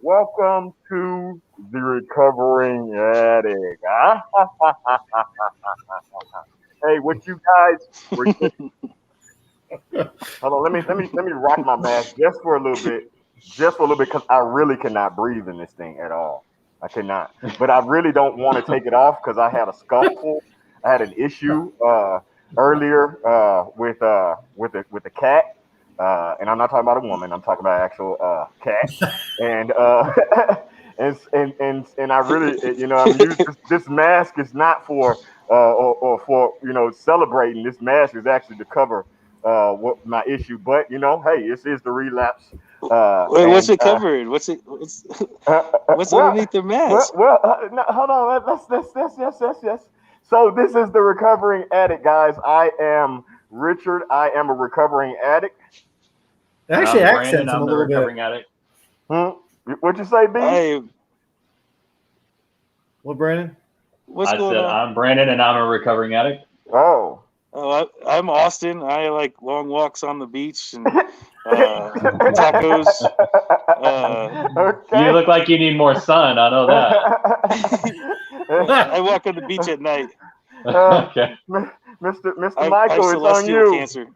Welcome to the recovering addict. Hey, what you guys were just hold on, let me rock my mask just for a little bit. Just for a little bit, because I really cannot breathe in this thing at all. I cannot. But I really don't want to take it off because I had a scuffle. I had an issue earlier with the cat. And I'm not talking about a woman. I'm talking about actual cat. And and I really, I'm used. This mask is not for or for celebrating. This mask is actually to cover what my issue. But hey, this is the relapse. Wait, what's And it covered? What's uh, what's well, underneath the well, mask? well. No, hold on. Yes. So this is the recovering addict, guys. I am Richard. I am a recovering addict. It And actually I'm Brandon. accents him a I'm the little bit. recovering addict. Hmm? What'd you say, B? Hey, What, Brandon? what's I going said on? I'm Brandon, and I'm a recovering addict. Oh. I'm Austin. I like long walks on the beach and tacos. You Okay. look like you need more sun. I know that. I walk on the beach at night. uh, Okay. Mr. I have Michael, it's on celestial you. cancer.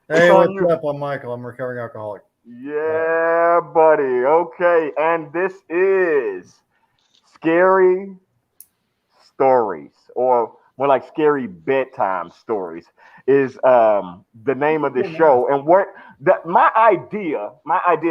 It's Hey, on what's you. up? I'm Michael. I'm a recovering alcoholic. Yeah, buddy. Okay. And this is Scary Stories, or more like Scary Bedtime Stories, is the name of the show. And what that my idea.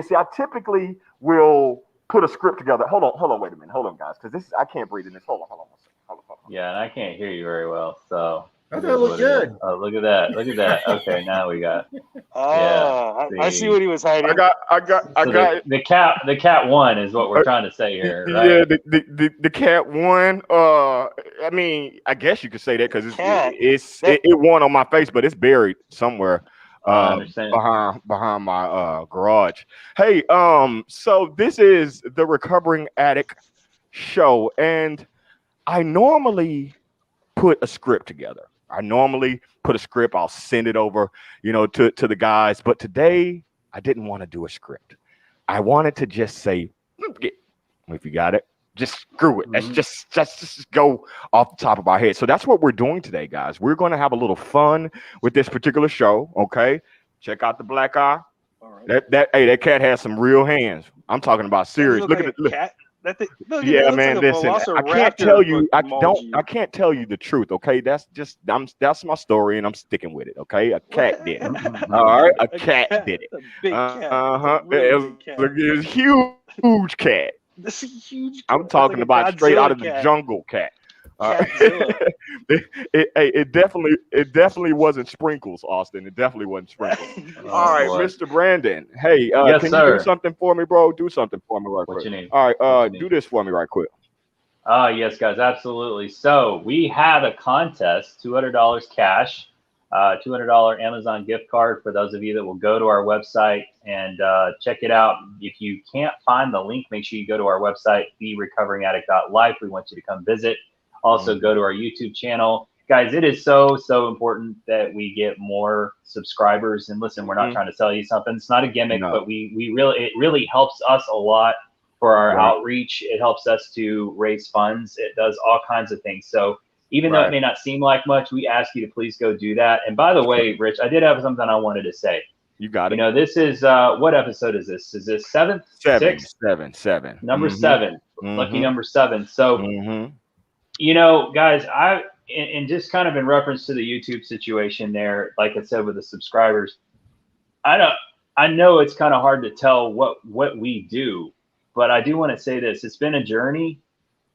See, I typically will put a script together. Hold on, wait a minute, hold on, guys, because this I can't breathe in this. Hold on one second. Hold on. Yeah, and I can't hear you very well, so I it thought it is looked what it is. good. Oh, look at that! Look at that. Okay, now we got. Yeah. I see See. what he was I hiding. got, I got, I So got. the cat one is what we're trying to say here, right? Yeah, the cat won. I mean, I guess you could say that because Cat. it won on my face, but it's buried somewhere I understand. behind my garage. Hey, so this is the recovering addict show, and I normally put a script together. I normally put a script. I'll send it over, to the guys. But today, I didn't want to do a script. I wanted to just say, if you got it, just screw it. Let's just go off the top of our head. So that's what we're doing today, guys. We're going to have a little fun with this particular show. Okay, check out the black eye. All right. That cat has some real hands. I'm talking about Does it serious. look Look like at a it. cat? That Yeah, looks like man. a Listen, I can't tell velociraptor you. I don't. emoji. I can't tell you the truth. Okay, that's my story, and I'm sticking with it. Okay, a cat did it. All right, a A cat cat. did it. It's a big cat. It's a Uh-huh. really big cat. It was a huge cat. This is a huge I'm cat. It's like talking a about straight out Godzilla of the cat. jungle cat. Catzilla. It definitely wasn't sprinkles, Austin. It definitely wasn't sprinkles. All Oh right, boy. Mr. Brandon. Hey, Yes, can you do sir. something for me, bro? Do something for me right What quick. you need? All right, What you do need? this for me right quick. Yes, guys, absolutely. So we had a contest, $200 cash, $200 Amazon gift card for those of you that will go to our website and check it out. If you can't find the link, make sure you go to our website, therecoveringaddict.life. We want you to come visit. Also, go to our YouTube channel. Guys, it is so important that we get more subscribers. And listen, we're not trying to sell you something. It's not a gimmick, No, but it really helps us a lot for our right, outreach. It helps us to raise funds. It does all kinds of things. So even though it right. may not seem like much, we ask you to please go do that. And by the way, Rich, I did have something I wanted to say. You got it. This is what episode is this? Is this seventh, Seven, sixth, seven. number Mm-hmm. seven? Lucky Mm-hmm. number seven. So Mm-hmm. guys, and just kind of in reference to the YouTube situation there, like I said with the subscribers, I don't. I know it's kind of hard to tell what we do, but I do want to say this: it's been a journey,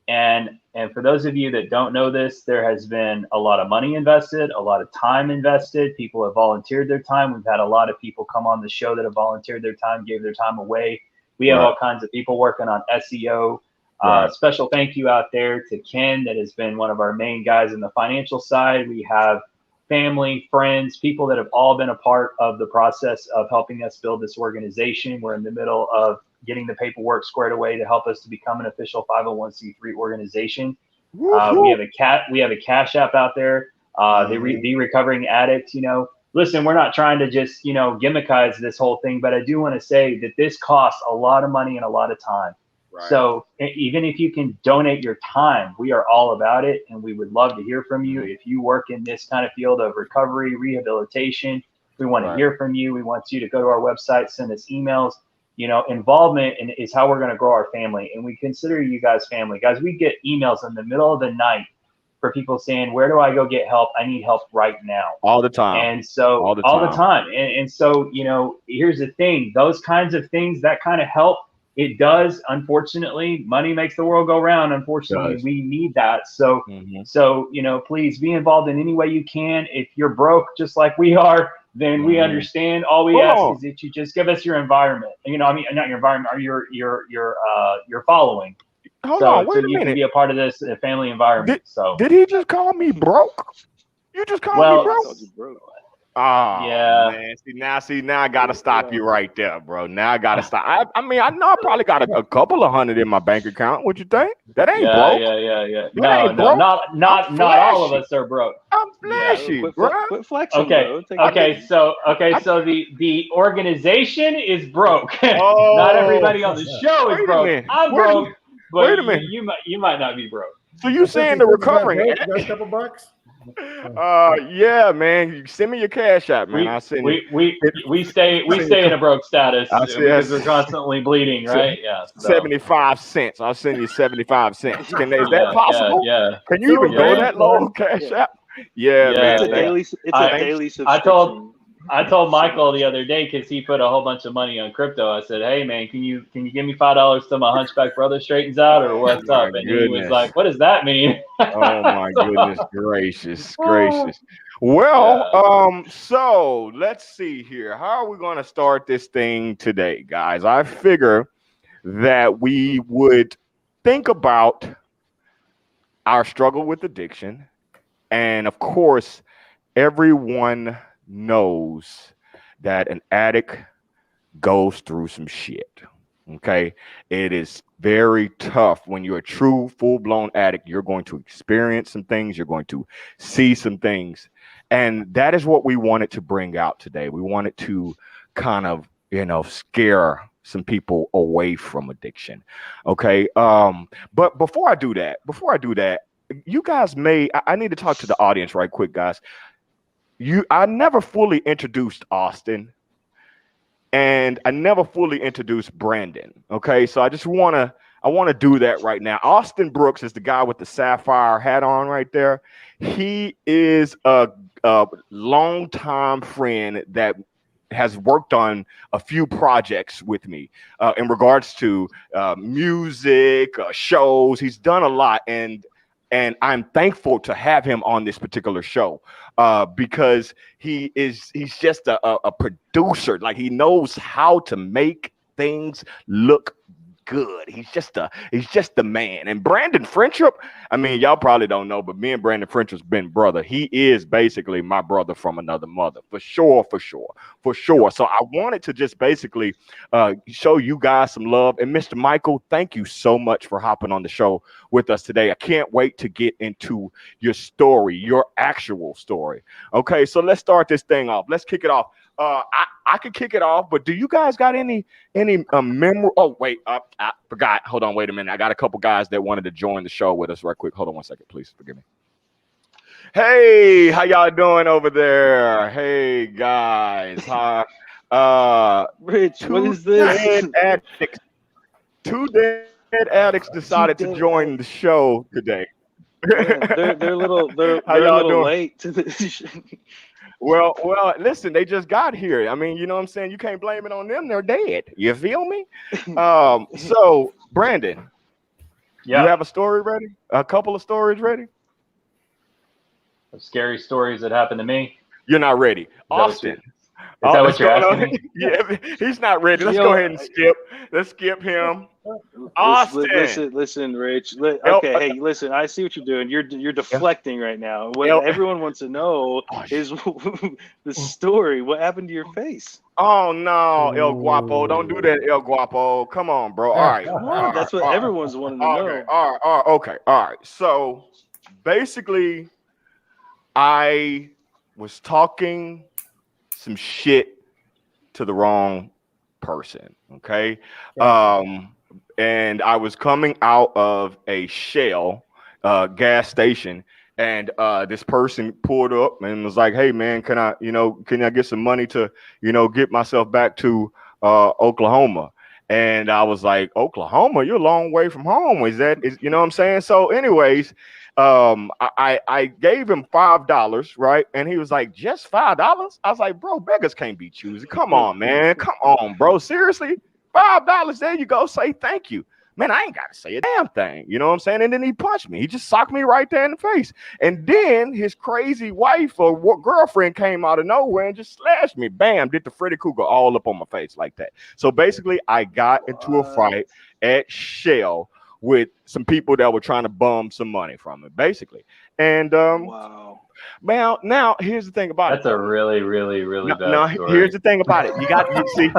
and for those of you that don't know this, there has been a lot of money invested, a lot of time invested. People have volunteered their time. We've had a lot of people come on the show that have volunteered their time, gave their time away. We have Right, all kinds of people working on SEO. right. Special thank you out there to Ken, that has been one of our main guys in the financial side. We have family, friends, people that have all been a part of the process of helping us build this organization. We're in the middle of getting the paperwork squared away to help us to become an official 501c3 organization. We Woo-hoo. have a cash app out there. Mm-hmm. The recovering addict. Listen, we're not trying to just gimmickize this whole thing, but I do want to say that this costs a lot of money and a lot of time. Right. So even if you can donate your time, we are all about it, and we would love to hear from you. If you work in this kind of field of recovery, rehabilitation, we want to Right. hear from you. We want you to go to our website, send us emails. Involvement is how we're going to grow our family, and we consider you guys family. Guys, we get emails in the middle of the night for people saying, "Where do I go get help? I need help right now." All the time. And so All the all the time. time. And so, here's the thing, those kinds of things, that kind of help, it does. Unfortunately, money makes the world go round. Unfortunately, Does. we need that. So, please be involved in any way you can. If you're broke, just like we are, then we understand. All we Hold ask on. is that you just give us your environment. Not your environment, or your following. Hold So on. Wait a you can minute. be a part of this family environment. Did he just call me broke? You just called me I broke? told you, bro. Oh Yeah. man! See now I gotta stop you right there, bro. Now I gotta stop. I mean, I know I probably got a couple of hundred in my bank account. What you think? That ain't broke. Yeah. That No, ain't broke. not all of us are broke. I'm Yeah. flashy, bro. Quit flexing, Okay. bro. So the organization is broke. Oh, Not everybody on the show is wait a broke. minute. I'm Wait a broke, minute. but Wait a minute. you might not be broke. So you saying the recovering? You got a couple bucks? Yeah, man. You send me your cash app, man. I'll send you. We stay in a broke status I'll send because we're constantly bleeding, right? Yeah. So. 75 cents. I'll send you 75 cents. Is that possible? Yeah. Can you even go that low, cash app? Yeah, man. It's a daily subscription. I told Michael the other day, because he put a whole bunch of money on crypto. I said, "Hey man, can you give me $5 till my hunchback brother straightens out, or what's up?" And he was like, "What does that mean?" Oh my goodness gracious. Well, so let's see here. How are we going to start this thing today, guys? I figure that we would think about our struggle with addiction, and of course, everyone knows that an addict goes through some shit. Okay. It is very tough when you're a true full-blown addict. You're going to experience some things, you're going to see some things. And that is what we wanted to bring out today. We wanted to kind of, scare some people away from addiction. Okay. But before I do that, you guys I need to talk to the audience right quick, guys. I never fully introduced Austin, and I never fully introduced Brandon. Okay, so I want to do that right now. Austin Brooks is the guy with the sapphire hat on right there. He is a longtime friend that has worked on a few projects with me in regards to music, shows. He's done a lot, and I'm thankful to have him on this particular show because he's just a producer. Like, he knows how to make things look good. He's just the man. And Brandon Friendship, I mean, y'all probably don't know, but me and Brandon Friendship's been brother. He is basically my brother from another mother, for sure. So I wanted to just basically show you guys some love. And Mr. Michael, thank you so much for hopping on the show with us today. I can't wait to get into your story, your actual story. Okay, so let's start this thing off. Let's kick it off. I could kick it off, but do you guys got any memory? Oh wait, I forgot. Hold on, wait a minute. I got a couple guys that wanted to join the show with us right quick. Hold on one second, please. Forgive me. Hey, how y'all doing over there? Hey guys, Rich, what is this? Two dead addicts decided to join the show today. Man, they're a little late to this. Well, listen, they just got here. I mean, you know what I'm saying? You can't blame it on them. They're dead. You feel me? So, Brandon, you have a story ready? A couple of stories ready? Scary stories that happened to me. You're not ready. Austin. Is that what you're asking me? Yeah, he's not ready. Let's go ahead and skip. Let's skip him. Austin. Listen, Rich. Okay, hey, listen. I see what you're doing. You're deflecting right now. What everyone wants to know is the story. What happened to your face? Oh no, El Guapo! Don't do that, El Guapo. Come on, bro. All right. That's what everyone's wanting to know. Okay. All right. So basically, I was talking some shit to the wrong person. Okay. and I was coming out of a Shell gas station, and this person pulled up and was like, "Hey, man, can I get some money to, get myself back to Oklahoma?" And I was like, "Oklahoma? You're a long way from home. Is you know what I'm saying?" So, anyways, I gave him $5, right? And he was like, "Just $5?" I was like, "Bro, beggars can't be choosy. Come on, man. Come on, bro. Seriously, $5. There you go. Say thank you." Man, I ain't got to say a damn thing. You know what I'm saying? And then he punched me. He just socked me right there in the face. And then his crazy wife or girlfriend came out of nowhere and just slashed me. Bam, did the Freddy Krueger all up on my face like that. So basically, I got into a fight at Shell with some people that were trying to bum some money from it, basically. And wow. Now here's the thing about That's a really, really, really bad story. Here's the thing about it. You see.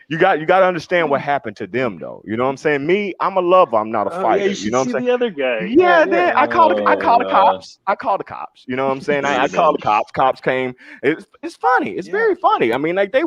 You got to understand what happened to them, though. You know what I'm saying? Me, I'm a lover. I'm not a fighter. Yeah, you know what I'm see saying? The other guy. Yeah. I call the cops. I call the cops. You know what I'm saying? I call the cops. Cops came. It's funny. It's very funny. I mean, like they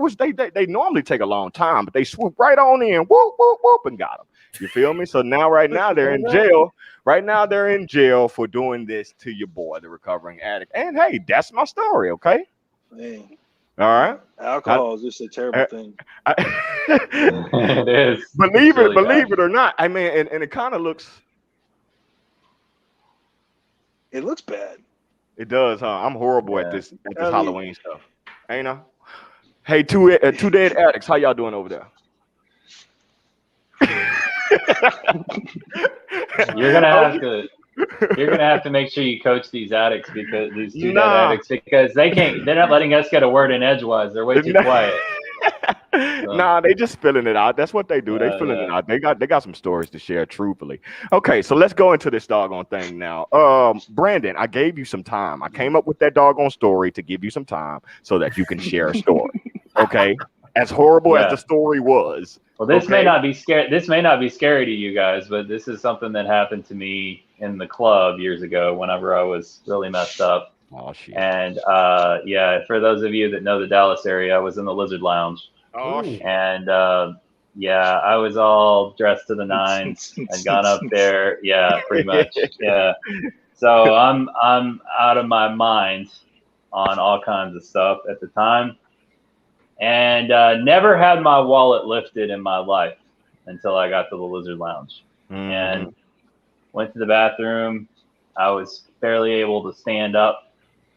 normally take a long time, but they swoop right on in, whoop whoop whoop, and got them. You feel me? So right now they're in jail. Right now they're in jail for doing this to your boy, the recovering addict. And hey, that's my story. Okay. Man. All right. Alcohol is just a terrible thing. It is. Believe it or not. I mean, and it kind of looks. It looks bad. It does, huh? I'm horrible at this Halloween stuff. Ain't I? Hey, two dead addicts. How y'all doing over there? You're gonna have to make sure you coach these addicts, because these two dead addicts, because they're not letting us get a word in edgewise. They're way too quiet. So. Nah, they just filling it out. That's what they do. They filling it out. They got some stories to share, truthfully. Okay, so let's go into this doggone thing now. Brandon, I gave you some time. I came up with that doggone story to give you some time so that you can share a story. Okay? As horrible as the story was. Well, this may not be scary. This may not be scary to you guys, but this is something that happened to me in the club years ago whenever I was really messed up. Oh, shit. And for those of you that know the Dallas area, I was in the Lizard Lounge. Oh, shit. And I was all dressed to the nines. I'd gone up there. Yeah, pretty much. Yeah. So I'm out of my mind on all kinds of stuff at the time. And never had my wallet lifted in my life until I got to the Lizard Lounge. And went to the bathroom. I was barely able to stand up,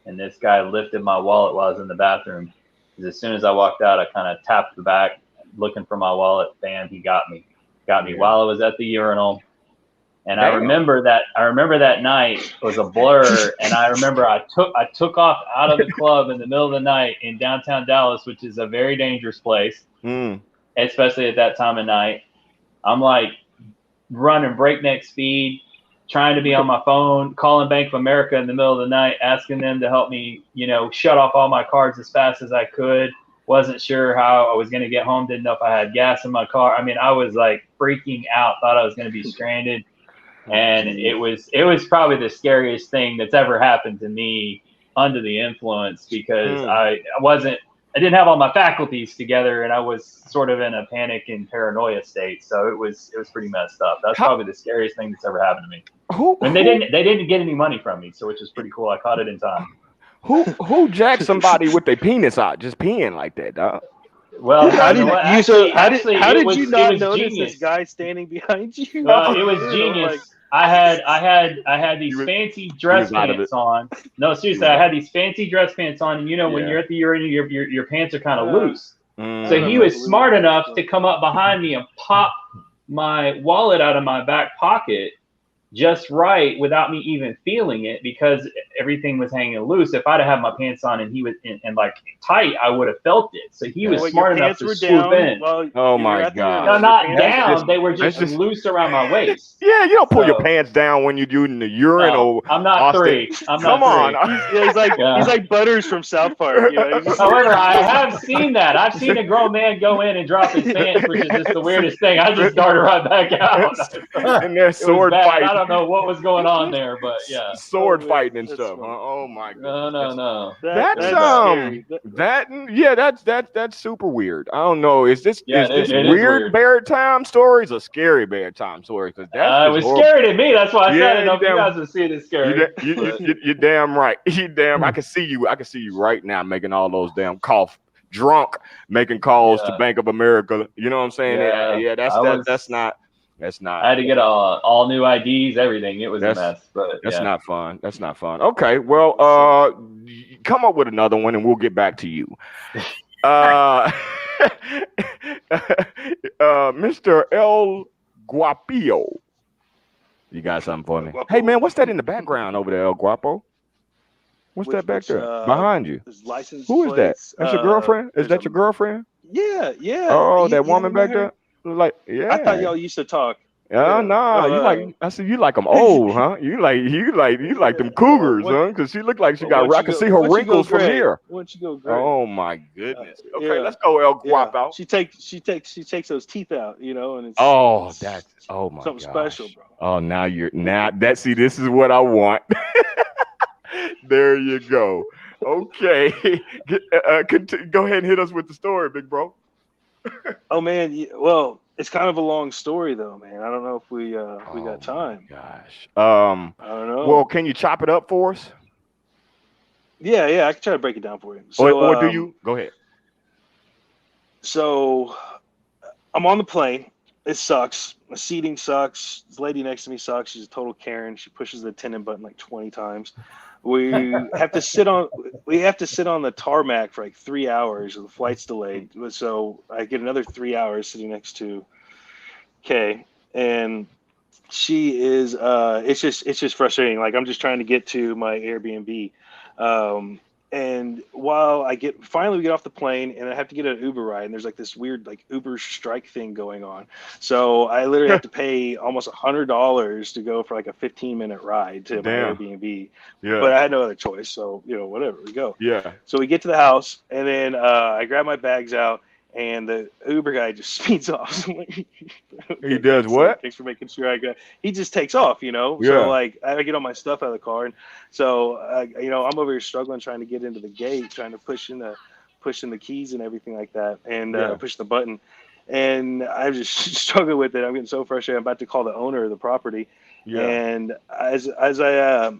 and this guy lifted my wallet while I was in the bathroom. Because as soon as I walked out, I kind of tapped the back looking for my wallet. Bam, he got me while I was at the urinal. And I remember that night was a blur. And I remember I took off out of the club in the middle of the night in downtown Dallas, which is a very dangerous place, especially at that time of night. I'm like running breakneck speed, trying to be on my phone, calling Bank of America in the middle of the night, asking them to help me, shut off all my cards as fast as I could. Wasn't sure how I was going to get home. Didn't know if I had gas in my car. I mean, I was like freaking out, thought I was going to be stranded. And it was probably the scariest thing that's ever happened to me under the influence, because I didn't have all my faculties together, and I was sort of in a panic and paranoia state. So it was pretty messed up. That's probably the scariest thing that's ever happened to me. And they didn't get any money from me, so which is pretty cool. I caught it in time. Who jacked somebody with their penis out, just peeing like that, dog? Well, how did you not notice genius. this guy standing behind you? It was genius. I had these fancy dress pants on. No, seriously, I had these fancy dress pants on, and when you're at the urinal, your pants are kind of loose. So he was smart enough to come up behind me and pop my wallet out of my back pocket just right without me even feeling it, because everything was hanging loose. If I'd have had my pants on and he was in like tight, I would have felt it. So he was smart enough to swoop in. Oh my God! No, not down. They were just loose around my waist. Yeah, you don't pull your pants down when you're doing the urinal. I'm not three. Come on. He's like Butters from South Park. However, I have seen that. I've seen a grown man go in and drop his pants, which is just the weirdest thing. I just darted right back out. And they're sword fighting. I don't know what was going on there, but yeah. Sword fighting and stuff. up. Huh? Oh my goodness. No. That's scary. that's super weird. I don't know. Is this Yeah, is this it is weird weird. bedtime stories or scary bedtime stories? Because that's It just was horrible. scary to me. That's why I said I Yeah, don't know if you guys would see it as scary. you're damn right. You damn. I can see you. I can see you right now making all those damn drunk, making calls to Yeah. Bank of America. You know what I'm saying? Yeah, That's not. That's not. I had to get all new IDs, everything. It was a That's mess, but that's yeah. not fun. That's not fun. Okay, well, come up with another one, and we'll get back to you. Mr. El Guapillo, you got something for me? Hey, man, what's that in the background over there, El Guapo? What's that back there behind you? License Who is that? plates. That's your girlfriend? Is that your girlfriend? Yeah. Oh, that You woman haven't met back there? her? Like, yeah. I thought y'all used to talk. Yeah, nah, you like. I see you like them old, huh? You like them cougars, huh? Because she looked like she got. I can see her wrinkles from here. Once you go gray. Oh my goodness. Okay, let's go, El Guapo. She takes those teeth out, and it's Oh, that's my something gosh. special, bro. Oh, see, this is what I want. There you go. Okay, go ahead and hit us with the story, big bro. Oh man, well, it's kind of a long story though, man. I don't know if we got time. Gosh. I don't know. Well, can you chop it up for us? Yeah, I can try to break it down for you. So, or do you? Go ahead. So, I'm on the plane. It sucks. The seating sucks. This lady next to me sucks. She's a total Karen. She pushes the attendant button like 20 times. We have to sit on the tarmac for like 3 hours. The flight's delayed, so I get another 3 hours sitting next to Kay, and she is. It's just frustrating. Like I'm just trying to get to my Airbnb. And while we get off the plane and I have to get an Uber ride, and there's like this weird like Uber strike thing going on. So I literally have to pay almost $100 to go for like a 15-minute ride to my Airbnb. Yeah. But I had no other choice. So, whatever, we go. Yeah. So we get to the house, and then I grab my bags out, and the Uber guy just speeds off. So he does what? Thanks for making sure I got. He just takes off, Yeah. So like I get all my stuff out of the car, and so I'm over here struggling trying to get into the gate, trying to push in the keys and everything like that, and push the button, and I'm just struggling with it. I'm getting so frustrated. I'm about to call the owner of the property. Yeah. And as I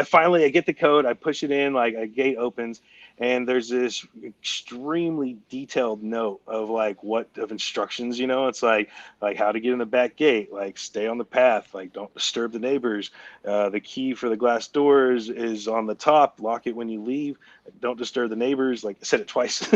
finally I get the code, I push it in, like a gate opens, and there's this extremely detailed note of instructions. It's like how to get in the back gate, like stay on the path, like don't disturb the neighbors. The key for the glass doors is on the top. Lock it when you leave. Don't disturb the neighbors. Like I said it twice.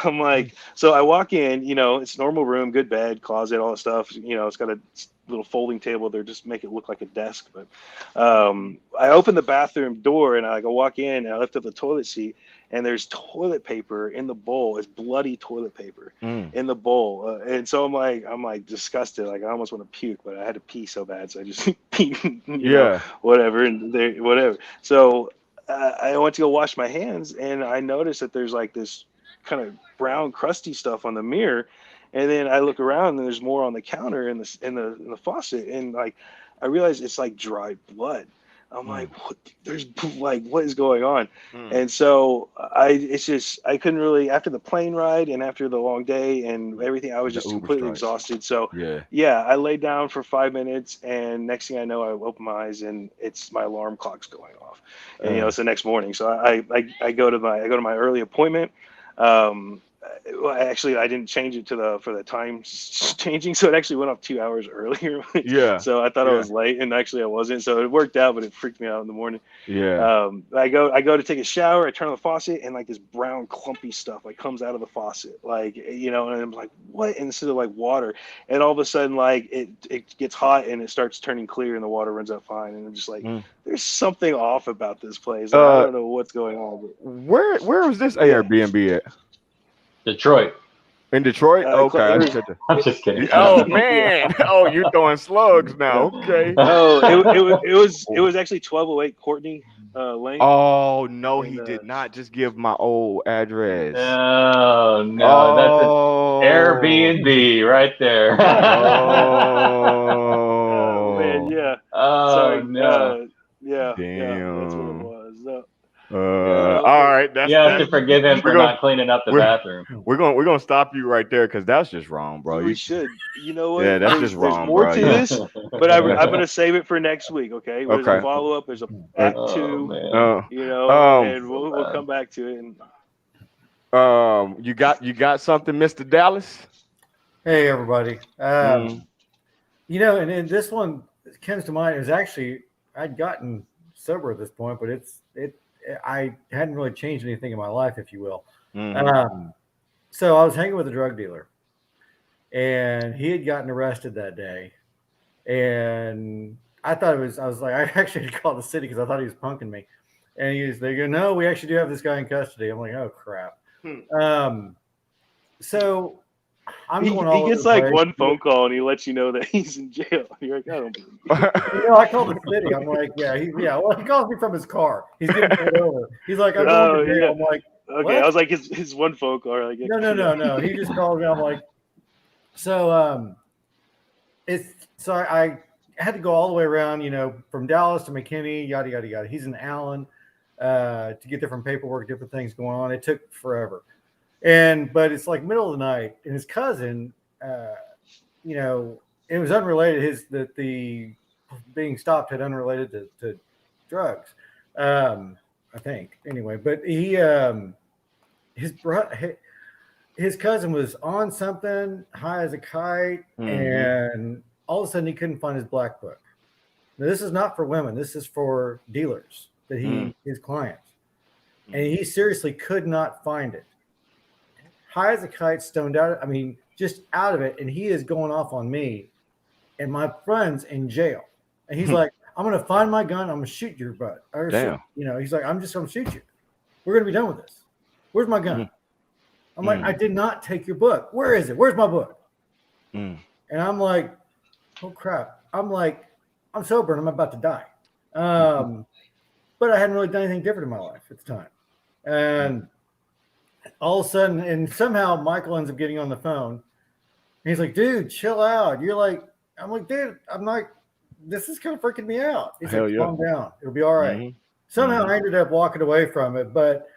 I'm like, so I walk in. It's normal room, good bed, closet, all that stuff. It's got a little folding table there, just make it look like a desk. But I open the bathroom door and I go walk in and I lift up the toilet seat and there's toilet paper in the bowl. It's bloody toilet paper in the bowl. And so I'm like disgusted. Like I almost want to puke, but I had to pee so bad. So I just peed, whatever. And whatever. So I went to go wash my hands and I noticed that there's like this kind of brown crusty stuff on the mirror. And then I look around and there's more on the counter in the faucet, and like I realize it's like dried blood. I'm like, what is going on? And so I couldn't really, after the plane ride and after the long day and everything, I was just completely exhausted. So I laid down for 5 minutes, and next thing I know, I open my eyes and it's my alarm clock's going off, and it's the next morning. So I go to my early appointment. Actually, I didn't change it for the time changing, so it actually went off 2 hours earlier. So I thought I was late, and actually I wasn't. So it worked out, but it freaked me out in the morning. I go to take a shower. I turn on the faucet, and like this brown clumpy stuff like comes out of the faucet, and I'm like, what? Instead of like water, and all of a sudden like it gets hot and it starts turning clear, and the water runs out fine, and I'm just like, there's something off about this place. I don't know what's going on. But where was this Airbnb at? Detroit. In Detroit? Okay. I'm just kidding. Oh man. Oh, you're throwing slugs now. Okay. Oh, it was actually 1208 Courtney Lane. Oh no, he did not just give my old address. No, that's an Airbnb right there. Oh man, yeah. Oh no. Yeah. Damn. That's what it was. All right, you have to forgive him for not cleaning up the bathroom. We're gonna stop you right there because that's just wrong, bro. We should. You know what? Yeah, that's just There's wrong, more bro. to this, but I'm gonna save it for next week. Okay. There's Okay. a follow up. There's a act two. Man. And we'll come back to it. And you got something, Mr. Dallas? Hey, everybody. You know, and this one comes to mind. It was actually, I'd gotten sober at this point, but I hadn't really changed anything in my life, if you will. So I was hanging with a drug dealer, and he had gotten arrested that day. And I was like, I actually had to call the city because I thought he was punking me. And they go, no, we actually do have this guy in custody. I'm like, oh crap. So I'm going all he gets over the like place. one phone call and he lets you know that he's in jail. You're like, I don't believe you. You know, I called the city. I'm like, well, he calls me from his car. He's getting pulled over. He's like, I'm going to jail. Yeah. I'm like, Okay, what? I was like, his one phone call. Like, No. He just called me. I'm like, so I had to go all the way around, you know, from Dallas to McKinney, yada yada yada. He's in Allen to get different paperwork, different things going on. It took forever, but it's like middle of the night, and his cousin, you know, it was unrelated. The being stopped had unrelated to drugs, I think. Anyway, but his cousin was on something high as a kite, and all of a sudden he couldn't find his black book. Now, this is not for women. This is for dealers that his clients, and he seriously could not find it. High as a kite, stoned out. I mean, just out of it, and he is going off on me, and my friend's in jail, and he's like, "I'm gonna find my gun. I'm gonna shoot your butt." Damn. You know, he's like, "I'm just gonna shoot you. We're gonna be done with this. Where's my gun?" I'm like, I did not take your book. Where is it? Where's my book? And I'm like, oh crap. I'm like, I'm sober and I'm about to die. But I hadn't really done anything different in my life at the time. And all of a sudden, and somehow Michael ends up getting on the phone. And he's like, dude, chill out. I'm like, dude, I'm like, this is kind of freaking me out. He's like, calm down. It'll be all right. Somehow I ended up walking away from it. But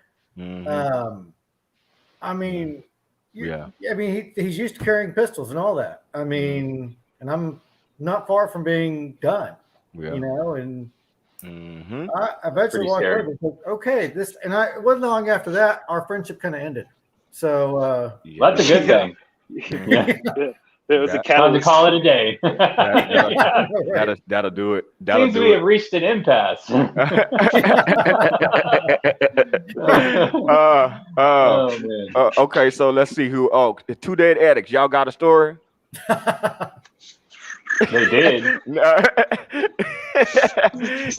I mean, he's used to carrying pistols and all that. I mean, and I'm not far from being done, you know, and I eventually walked over and said, okay, it wasn't long after that, our friendship kind of ended. So, that's a good thing. It was a time to catalyst. call it a day. That'll do it. Seems we have reached an impasse. Okay, so let's see who. Oh, the Two Dead Addicts. Y'all got a story? They did.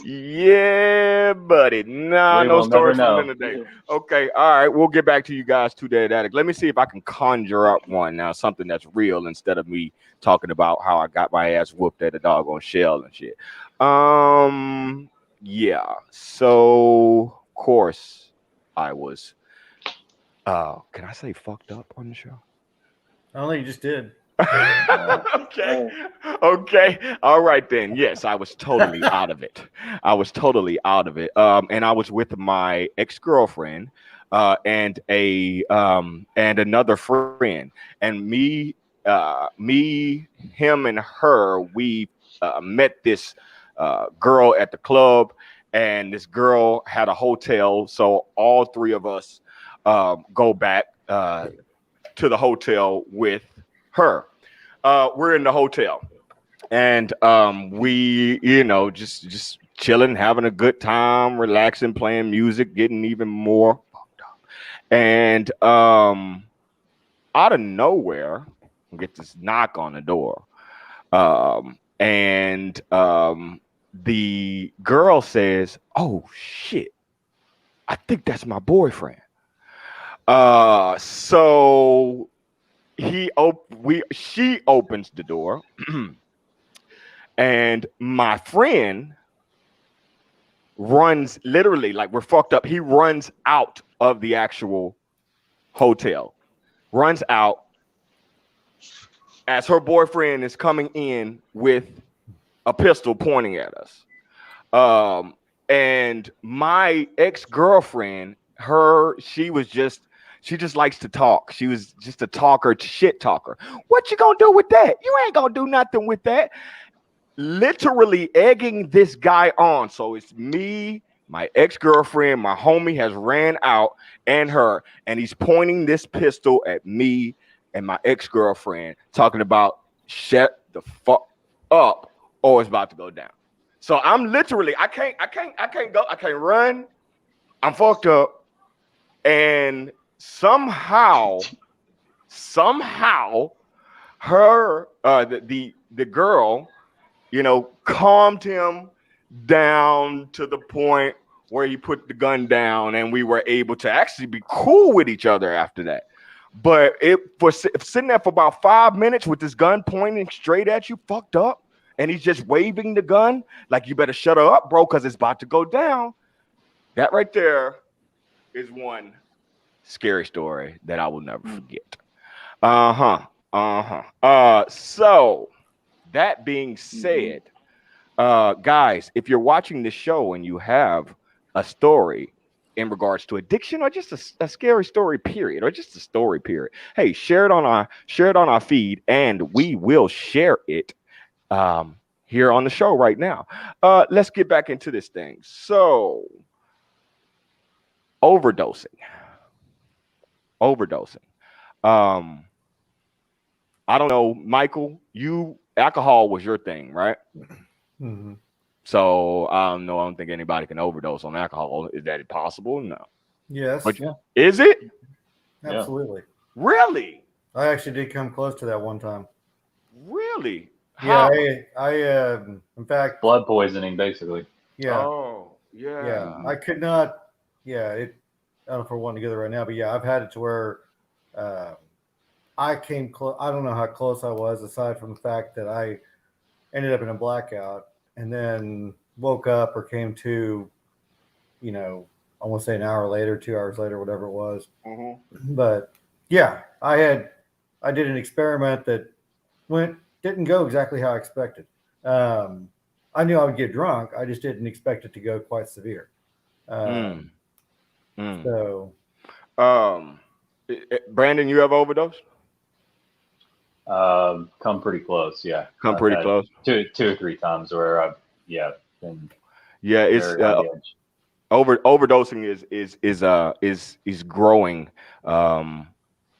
Yeah, buddy. Nah, no stories from the day. Okay, all right. We'll get back to you guys, Two Dead Addicts. Let me see if I can conjure up one now, something that's real instead of me talking about how I got my ass whooped at a doggone Shell and shit. Yeah. So, of course, I was. Can I say fucked up on the show? I don't think you just did. Okay. All right then. Yes, I was totally out of it. And I was with my ex-girlfriend and another friend. And me, him, and her, we met this girl at the club, and this girl had a hotel. So all three of us go back to the hotel with her. We're in the hotel, and we, you know, just chilling, having a good time, relaxing, playing music, getting even more fucked up. And out of nowhere, we get this knock on the door, and the girl says, "Oh shit, I think that's my boyfriend." So she opens the door, and my friend runs, literally, like, we're fucked up. He runs out of the actual hotel, runs out as her boyfriend is coming in with a pistol pointing at us. And my ex-girlfriend, she just likes to talk. She was just a talker, shit talker. What you gonna do with that? You ain't gonna do nothing with that. Literally egging this guy on. So it's me, my ex-girlfriend, my homie has ran out, and her, and he's pointing this pistol at me and my ex-girlfriend, talking about shut the fuck up or it's about to go down. So I'm literally, I can't go, I can't run. I'm fucked up. And somehow her the girl, calmed him down to the point where he put the gun down, and we were able to actually be cool with each other after that. But it was sitting there for about 5 minutes with this gun pointing straight at you, fucked up, and he's just waving the gun like, you better shut her up, bro, because it's about to go down. That right there is one scary story that I will never forget. So that being said, guys, if you're watching this show and you have a story in regards to addiction, or just a scary story period, or just a story period, hey, share it on our feed, and we will share it here on the show right now. Let's get back into this thing. So, overdosing. I don't know, Michael, alcohol was your thing, right? Mm-hmm. So I don't think anybody can overdose on alcohol. Is that possible? No. Yes. But is it? Absolutely. Really? I actually did come close to that one time. Really? Yeah, How? I in fact, blood poisoning, basically. Yeah. Oh, yeah. Yeah. I could not. Yeah. I don't know if we're one together right now, but yeah, I've had it to where I came close. I don't know how close I was, aside from the fact that I ended up in a blackout and then woke up or came to, I want to say an hour later, 2 hours later, whatever it was. Mm-hmm. But yeah, I did an experiment that didn't go exactly how I expected. I knew I would get drunk. I just didn't expect it to go quite severe. So, Brandon, you have overdosed? Come pretty close, yeah. Come pretty close. Two or three times where I've been it's very on the edge. overdosing is growing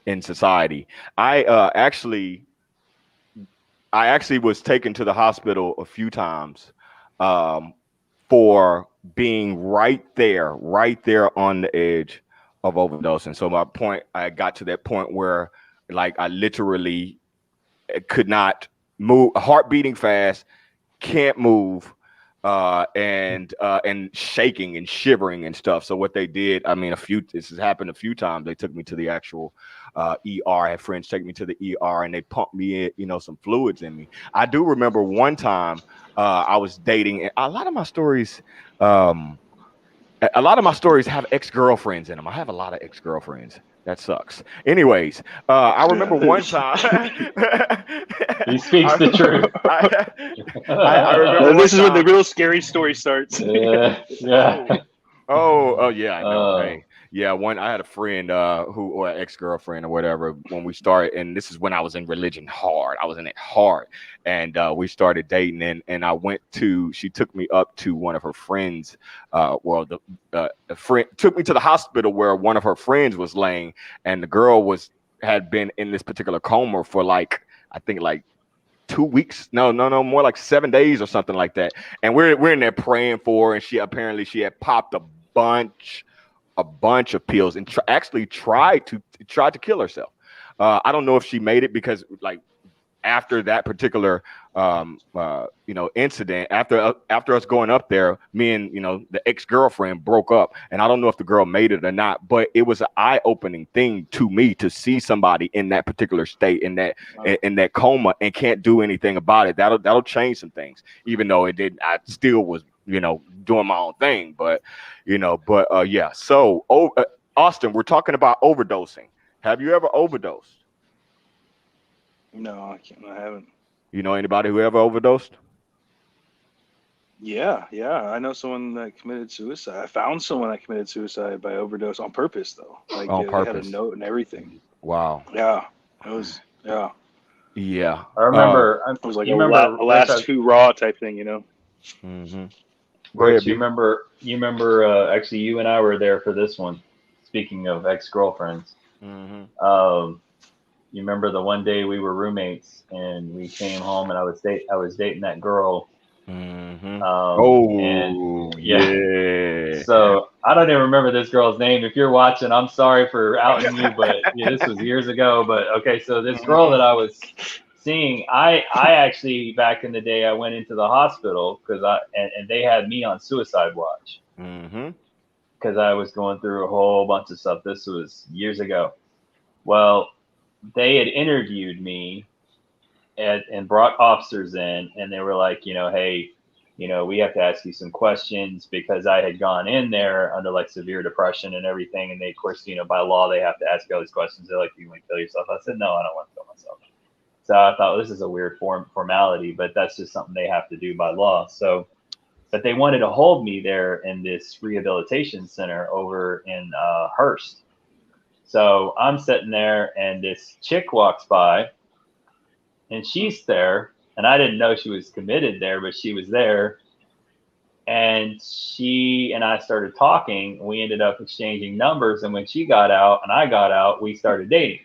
in society. I actually was taken to the hospital a few times for being right there on the edge of overdosing. So I got to that point where, like, I literally could not move, heart beating fast, can't move, and shaking and shivering and stuff. So what they did, this has happened a few times. They took me to the actual ER. I had friends take me to the ER, and they pumped me in, some fluids in me. I do remember one time I was dating, and a lot of my stories have ex-girlfriends in them. I have a lot of ex-girlfriends. That sucks. Anyways, I remember one time. He speaks the truth. I remember this is when the real scary story starts. Yeah. Oh yeah, I know. Hey. Yeah, I had a friend or an ex-girlfriend or whatever when we started, and this is when I was in religion hard. I was in it hard, and we started dating, and she took me up to one of her friends. The friend took me to the hospital where one of her friends was laying, and the girl had been in this particular coma for I think 2 weeks. No, more like 7 days or something like that. And we're in there praying for her, and she had popped a bunch of pills and actually tried to kill herself. I don't know if she made it, because after that particular incident, after us going up there, me and the ex-girlfriend broke up, and I don't know if the girl made it or not, but it was an eye-opening thing to me to see somebody in that particular state, in that coma, and can't do anything about it. That'll change some things, even though it didn't. I still was doing my own thing, but yeah. So Austin, we're talking about overdosing. Have you ever overdosed? No, I haven't. You know anybody who ever overdosed? Yeah, I know someone that committed suicide. I found someone that committed suicide by overdose on purpose, though. Like On they had a purpose. note and everything. Wow. Yeah, it was. Yeah, Yeah. I remember. it was like You remember, a Rich? last hoorah type thing, you know. Mm-hmm. Go ahead, Rich, you B. remember? You remember? Actually, you and I were there for this one. Speaking of ex-girlfriends, Mm-hmm. you remember the one day we were roommates and we came home and I was dating that girl. Mm-hmm. And Oh yeah. yeah. So I don't even remember this girl's name. If you're watching, I'm sorry for outing you, but yeah, this was years ago. But okay, so this girl that I was seeing, I actually back in the day I went into the hospital because and they had me on suicide watch Mm-hmm. because I was going through a whole bunch of stuff. This was years ago. Well, they had interviewed me and brought officers in, and they were like, hey, we have to ask you some questions because I had gone in there under like severe depression and everything. And they, of course, by law, they have to ask you all these questions. They're like, do you want to kill yourself? I said, no, I don't want to kill myself. So I thought, well, this is a weird formality, but that's just something they have to do by law. So, but they wanted to hold me there in this rehabilitation center over in Hearst. So I'm sitting there and this chick walks by and she's there. And I didn't know she was committed there, but she was there. And she and I started talking. We ended up exchanging numbers. And when she got out and I got out, we started dating.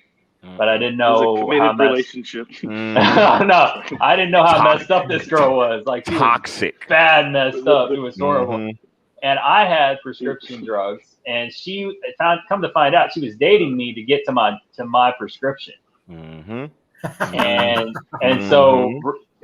But I didn't It was a know how committed relationship. no, I didn't know how messed up this girl was. Like she Toxic. was bad messed up. It was horrible. Mm-hmm. And I had prescription drugs, and she come to find out she was dating me to get to my prescription. Mm-hmm. And so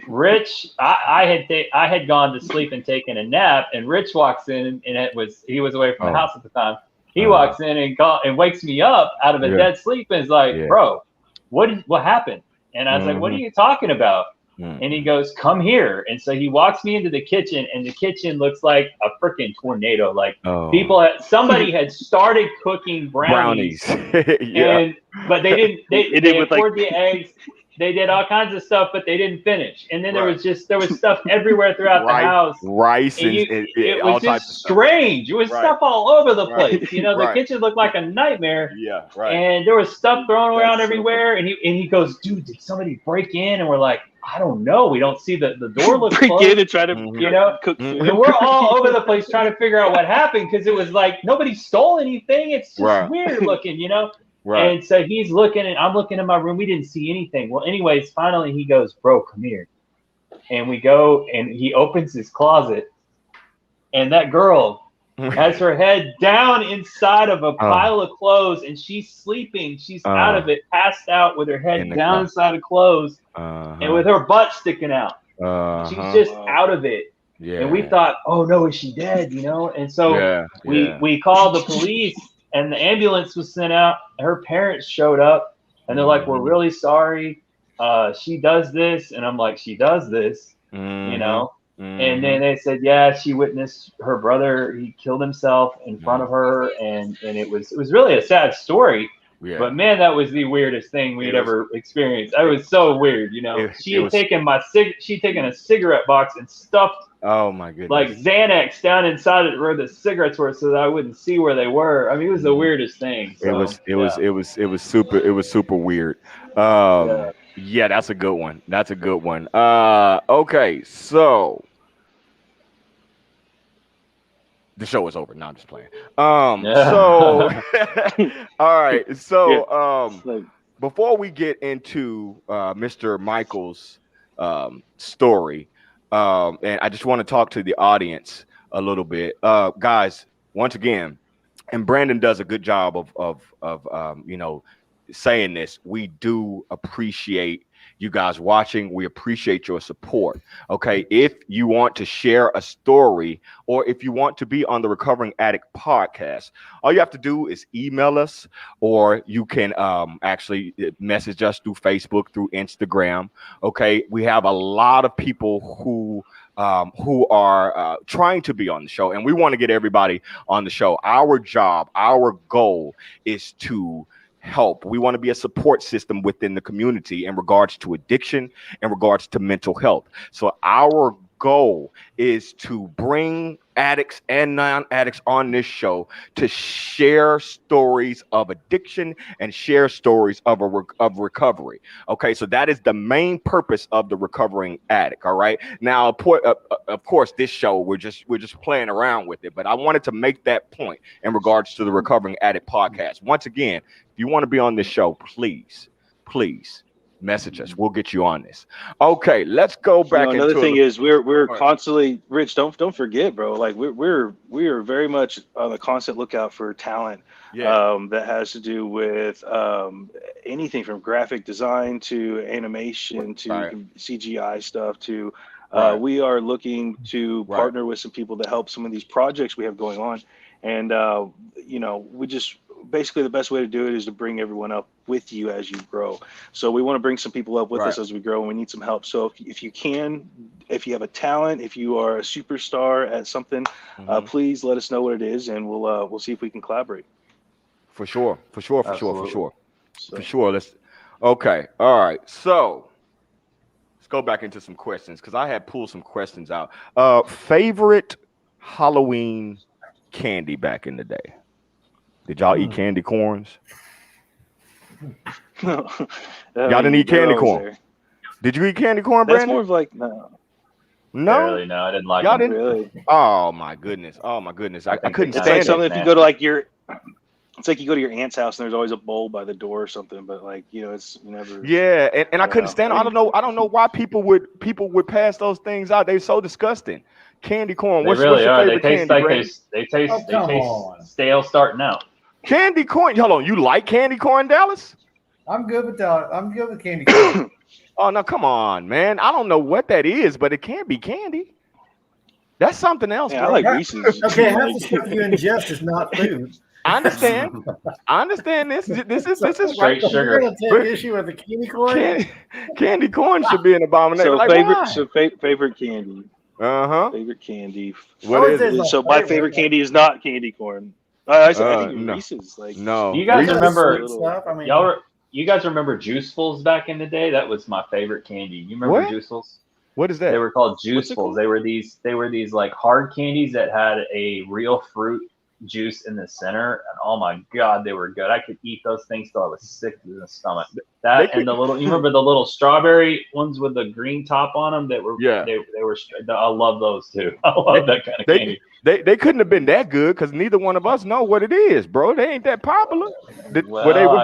Rich, I had gone to sleep and taken a nap, and Rich walks in, and he was away from the house at the time. He walks in and wakes me up out of a dead sleep and is like, bro, what happened? And I was like, what are you talking about? And he goes, come here. And so he walks me into the kitchen, and the kitchen looks like a freaking tornado. Like somebody had started cooking brownies. Yeah. But they didn't, they poured the eggs. They did all kinds of stuff, but they didn't finish. And then there was stuff everywhere throughout the house. Rice and it all was types just of stuff. strange. It was stuff all over the place. The kitchen looked like a nightmare. Yeah, right. And there was stuff thrown around everywhere. And he goes, dude, did somebody break in? And we're like, I don't know. We don't see the door looks break closed. in and try to cook food. And we're all over the place trying to figure out what happened because it was like nobody stole anything. It's just weird looking, Right. And so he's looking, and I'm looking in my room. We didn't see anything. Well, anyways, finally he goes, bro, come here. And we go, and he opens his closet, and that girl has her head down inside of a pile of clothes, and she's sleeping. She's out of it, passed out with her head down inside of clothes, and with her butt sticking out. She's just out of it. Yeah. And we thought, oh no, is she dead? And so we called the police. And the ambulance was sent out. Her parents showed up, and they're like, "We're really sorry. She does this," and I'm like, "She does this," And then they said, "Yeah, she witnessed her brother. He killed himself in front of her," and it was really a sad story. Yeah. But man, that was the weirdest thing we'd ever experienced. It was so weird, She had taken a cigarette box and stuffed. Oh my goodness! Like Xanax down inside it where the cigarettes were, so that I wouldn't see where they were. I mean, it was the weirdest thing. So, it was super weird. Yeah, that's a good one. That's a good one. Okay, so the show is over. No, I'm just playing. So all right. So before we get into Mr. Michael's story. And I just want to talk to the audience a little bit, guys. Once again, and Brandon does a good job of saying this. We do appreciate you guys watching. We appreciate your support. Okay, if you want to share a story, or if you want to be on the Recovering Addict podcast, all you have to do is email us, or you can actually message us through Facebook, through Instagram. Okay, we have a lot of people who are trying to be on the show, and we want to get everybody on the show. Our job, our goal is to help. We want to be a support system within the community in regards to addiction, in regards to mental health. So our goal is to bring addicts and non-addicts on this show to share stories of addiction and share stories of of recovery. Okay, so that is the main purpose of the recovering addict. All right. Now, of course, this show we're just playing around with it, but I wanted to make that point in regards to the Recovering Addict podcast. Once again, if you want to be on this show, please message us. We'll get you on this. Okay, let's go back. Another thing is we're constantly, Rich. Don't forget, bro. Like we are very much on the constant lookout for talent. That has to do with anything from graphic design to animation to CGI stuff to. We are looking to partner with some people to help some of these projects we have going on, and we just. Basically, the best way to do it is to bring everyone up with you as you grow. So we want to bring some people up with us as we grow, and we need some help. So if you have a talent, if you are a superstar at something, please let us know what it is, and we'll see if we can collaborate. For sure. Let's okay. All right. So let's go back into some questions because I had pulled some questions out. Favorite Halloween candy back in the day. Did y'all eat candy corns? No. Y'all didn't eat candy corn. There. Did you eat candy corn, Brandon? That's more of like no. Barely, no, I didn't like y'all them. Didn't? Really? Oh my goodness. I couldn't stand it. It's like something if you go to like it's like you go to your aunt's house and there's always a bowl by the door or something, but like it's never. Yeah, and I couldn't stand it. I don't know why people would pass those things out. They're so disgusting. Candy corn. What's your favorite candy? They taste stale starting out. Candy corn. Hold on, you like candy corn, Dallas? I'm good with that. I'm good with candy corn. Oh no, come on, man. I don't know what that is, but it can't be candy. That's something else. Yeah, bro. I like Reese's. Okay, half the stuff you ingest is not food. I understand this. This is straight sugar. You're gonna take issue with the candy corn. Candy corn should be an abomination. Favorite candy. Favorite candy. What is it? So my favorite candy is not candy corn. I think Reese's. Like no. You guys remember? Stuff? I mean, you guys remember Juicefuls back in the day? That was my favorite candy. You remember Juicefuls? What is that? They were called Juicefuls. They were these like hard candies that had a real fruit juice in the center, and oh my god, they were good. I could eat those things till I was sick to the stomach. You remember the little strawberry ones with the green top on them? They were I love those too. I love that kind of candy. They couldn't have been that good because neither one of us know what it is, bro. They ain't that popular. I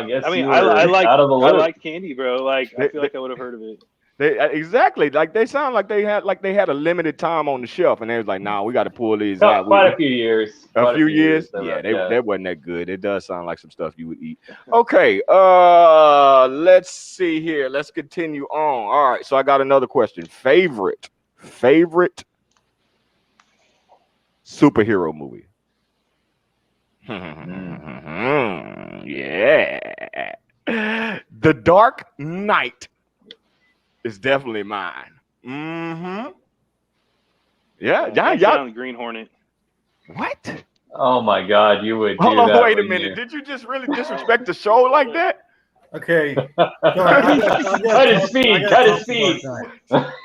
guess I like candy, bro. Like I feel like I would have heard of it. Exactly. Like they sound like they had a limited time on the shelf, and they was like, "Nah, we got to pull these out." Quite a few years. A few years. Yeah, they wasn't that good. It does sound like some stuff you would eat. Okay. Let's see here. Let's continue on. All right. So I got another question. Favorite superhero movie. Yeah. The Dark Knight is definitely mine. Yeah, y'all. The Green Hornet. What? Oh my God, you would. Hold on, wait a minute. Did you just really disrespect the show like that? Okay. Cut his feed. I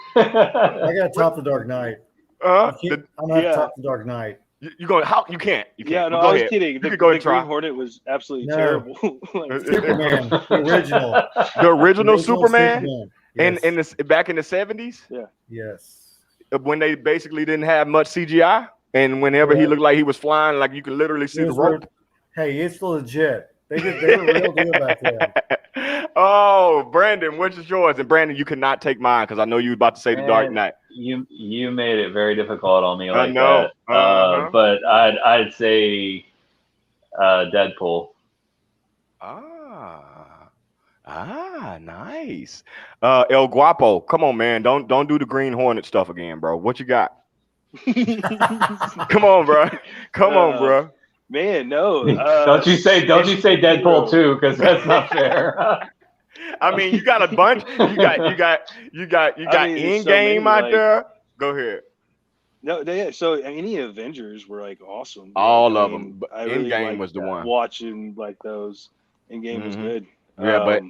gotta top the Dark Knight. I'm not top the Dark Knight. You go? How you can't? You can't. Yeah, no, I was kidding. The Green Hornet was absolutely terrible. Superman, the original Superman. Yes. Back in the 70s. Yeah. Yes. When they basically didn't have much CGI, and whenever he looked like he was flying, like you could literally see the rope. Hey, it's legit. They were real deal back then. Oh, Brandon, which is yours? And Brandon, you cannot take mine because I know you were about to say The Dark Knight. You made it very difficult on me. Like I know. That. But I'd say Deadpool. Nice. El Guapo, come on, man. Don't do the Green Hornet stuff again, bro. What you got? Come on, bro. Come on, bro. Man, no. Don't you say Deadpool too, because that's not fair. I mean, you got a bunch. You got Endgame out there. Go ahead. No, so any Avengers were like awesome. All of them. But Endgame really was the one. Watching like those. Endgame was good. Yeah, but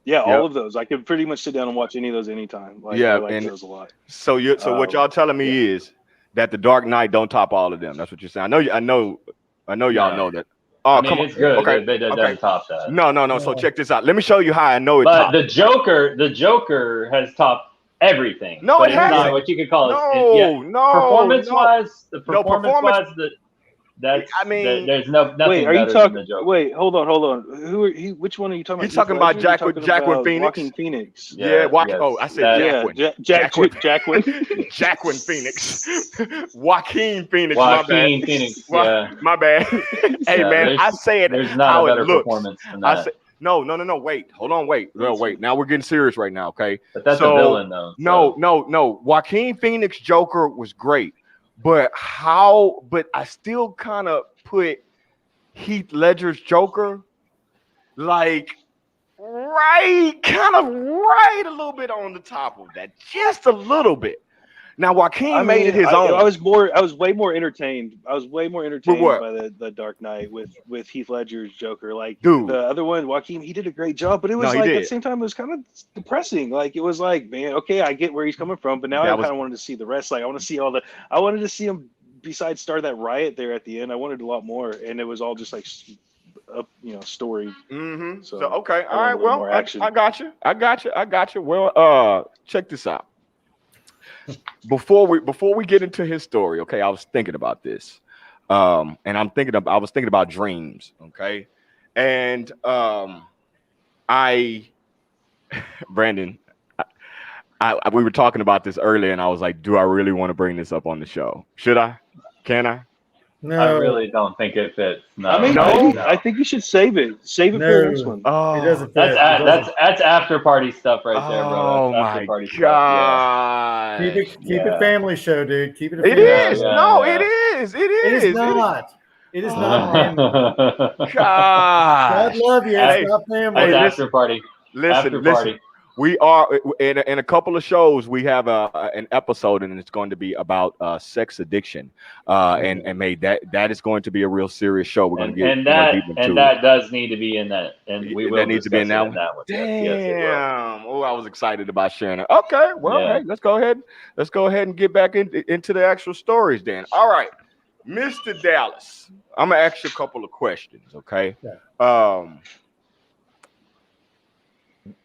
Yeah, all of those. I could pretty much sit down and watch any of those anytime. Like, I like and those a lot. so what y'all telling me is that the Dark Knight don't top all of them. That's what you're saying. I know y'all know that. Oh, I mean, come on. it's good. Okay. It doesn't top that. No. So check this out. Let me show you how I know it. But the Joker has topped everything. No, but it it's hasn't. not what you could call it. Performance-wise, that's. I mean, there's nothing wait, are you better talking? than the Joker. Wait, hold on. Which one are you talking about? He's talking about Jacqueline Phoenix. Walking Phoenix. Yeah, yes. Oh, I said Jacqueline. Jacqueline. Jacqueline Phoenix. Joaquin Phoenix. Joaquin Phoenix. Yeah. My bad. Hey man, I said there's not how a better it looks. performance than that. I said no. Wait, hold on. Wait. Now we're getting serious right now. Okay. But that's a villain though. So. No. Joaquin Phoenix Joker was great, but I still kind of put Heath Ledger's Joker like right a little bit on the top of that, just a little bit. Now Joaquin made it his own. I was way more entertained. I was way more entertained by the Dark Knight with Heath Ledger's Joker. Like, dude, the other one, Joaquin, he did a great job, but it was at the same time it was kind of depressing. Like, it was like, man, okay, I get where he's coming from, but now I kind of wanted to see the rest. Like, I wanted to see him. Besides start that riot there at the end, I wanted a lot more, and it was all just like story. Mm-hmm. So okay, all right. Well, I got you. Well, check this out. Before we get into his story, okay, I was thinking about this, and I was thinking about dreams, okay, and Brandon, we were talking about this earlier, and I was like, do I really want to bring this up on the show? Should I? Can I? No, I really don't think it fits. No, I mean, I think you should save it. Save it for the next one. Oh, it doesn't fit. That's after party stuff right there, bro. Oh my god! Keep it family show, dude. Keep it. It is. It is. It is not. It is not. God, God love you. It's not family. That's after party. Listen. We are in a couple of shows. We have an episode, and it's going to be about sex addiction. And made that is going to be a real serious show. We're going to get that does need to be in that, and we will. That needs to be in that one. Damn! Yes, I was excited about sharing it. Okay, well, hey, let's go ahead and get back into the actual stories. Then, all right, Mr. Dallas, I'm gonna ask you a couple of questions. Okay. Yeah.